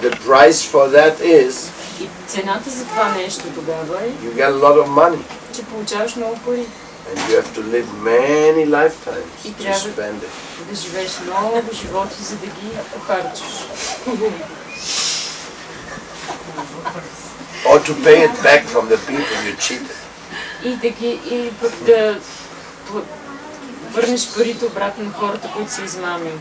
the price for that is И цената за това нещо тогава е, you get a lot of money че получаваш много пари. and you have to live many lifetimes И to трябва spend it. да живееш много животи, за да ги похарчиш. Or to pay it back from the people you cheated. И пък да върнеш парите обратно на хората, които са измамили.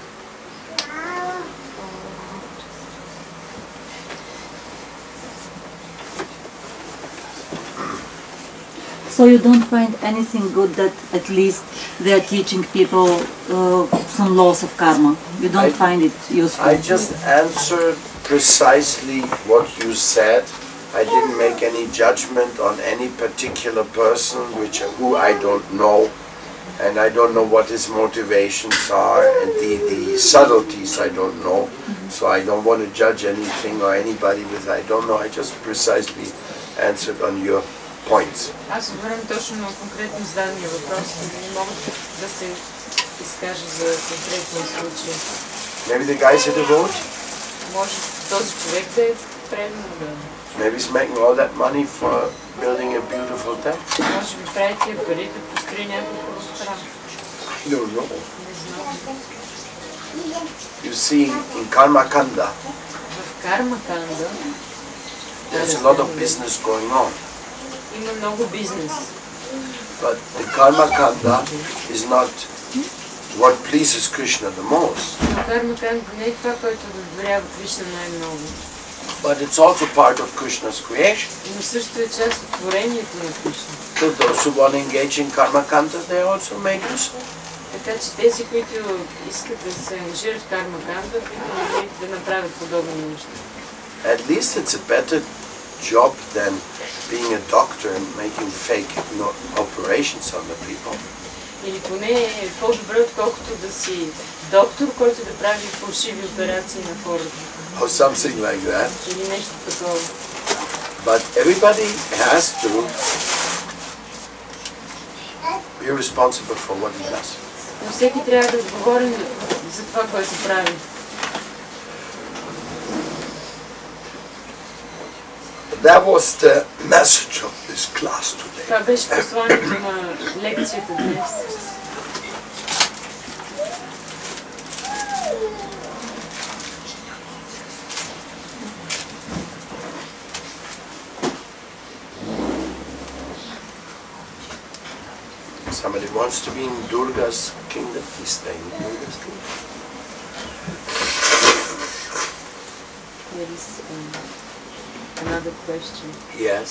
So you don't find anything good that at least they are teaching people some laws of karma. You don't find it useful. I just answered precisely what you said. I didn't make any judgment on any particular person who I don't know, and I don't know what his motivations are, and the subtleties I don't know. So I don't want to judge anything or anybody with I don't know. I just precisely answered on your points. Аз отварям точно на конкретно зададения въпрос, не мога да се изкажа за конкретния случай. Maybe the guy's a devotee. Може този човек да е предан да... Maybe he's making all that money for building a beautiful temple. Може би прави тия пари да построи някакво храм. I don't know. Не знам. You see, in Karma Kanda, В Карма Канда there's a lot of business going on. има много бизнес. But the Karma Kanda is not what pleases Krishna the most. Но Карма Канда не е това, което удовлетворява Кришна най-много. But it's also part of Krishna's creation. Но също е част от творението на Кришна. So those who want to engage in Karma Kanda, they also may do so. Така че тези, които искат да се ангажират в Карма Канда, биха да направят подобни неща. At least it's a better job than being a doctor and making fake operations on the people. Или поне е по-добре, отколкото да си доктор, който да прави фалшиви операции на хората. Or something like that. Или нещо такова. But everybody has to be responsible for what he does. Но всеки трябва да отговори за това, което прави. That was the message of this class today. Това беше посланието на лекцията днес. Somebody wants to be in Durga's kingdom, he's staying in Durga's kingdom. There is another question. Yes.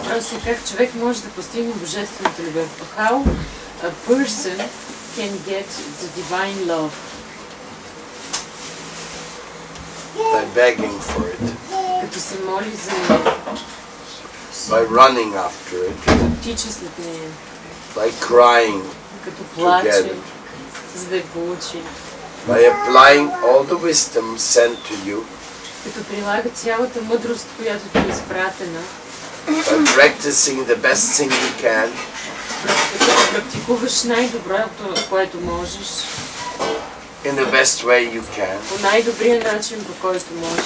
Просто как човек може да постигне божествената любов? How a person can get the divine love? By begging for it. Като се моли за него. си. by running after it, Като тича след нея. by crying Като to плаче, get it, за да я получи. by applying all the wisdom sent to you, Като прилага цялата мъдрост, която ти е изпратена. by practicing the best thing you can, Като практикуваш най-доброто, което можеш. in the best way you can, По най-добрия начин, по който можеш.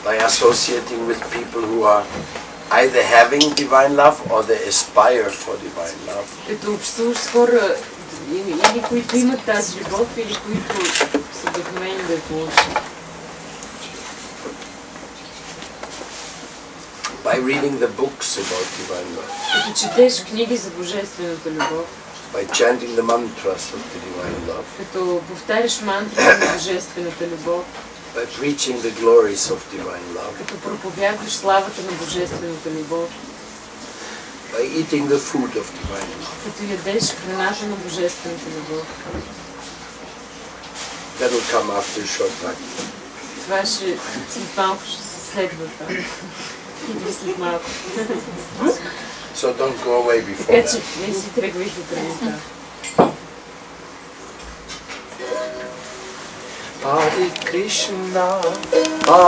by associating with people who are either having divine love or they aspire for divine love. Като общуваш с хора, или които имат тази любов, или които са вдъхновени да я получат. By reading the books about divine love, Като четеш книги за божествената любов, by chanting the mantras of the divine love, като повтаряш мантрата на божествената любов, by preaching the glories of divine love, като проповядваш славата на божествената любов, by eating the food of divine love. като ядеш храната на божествената любов. That will come after a short time. Това ще след малко ще се следва това. Идва след малко. So don't go away before Така че that. не си тръгвайте преди това. Hare Krishna, Hare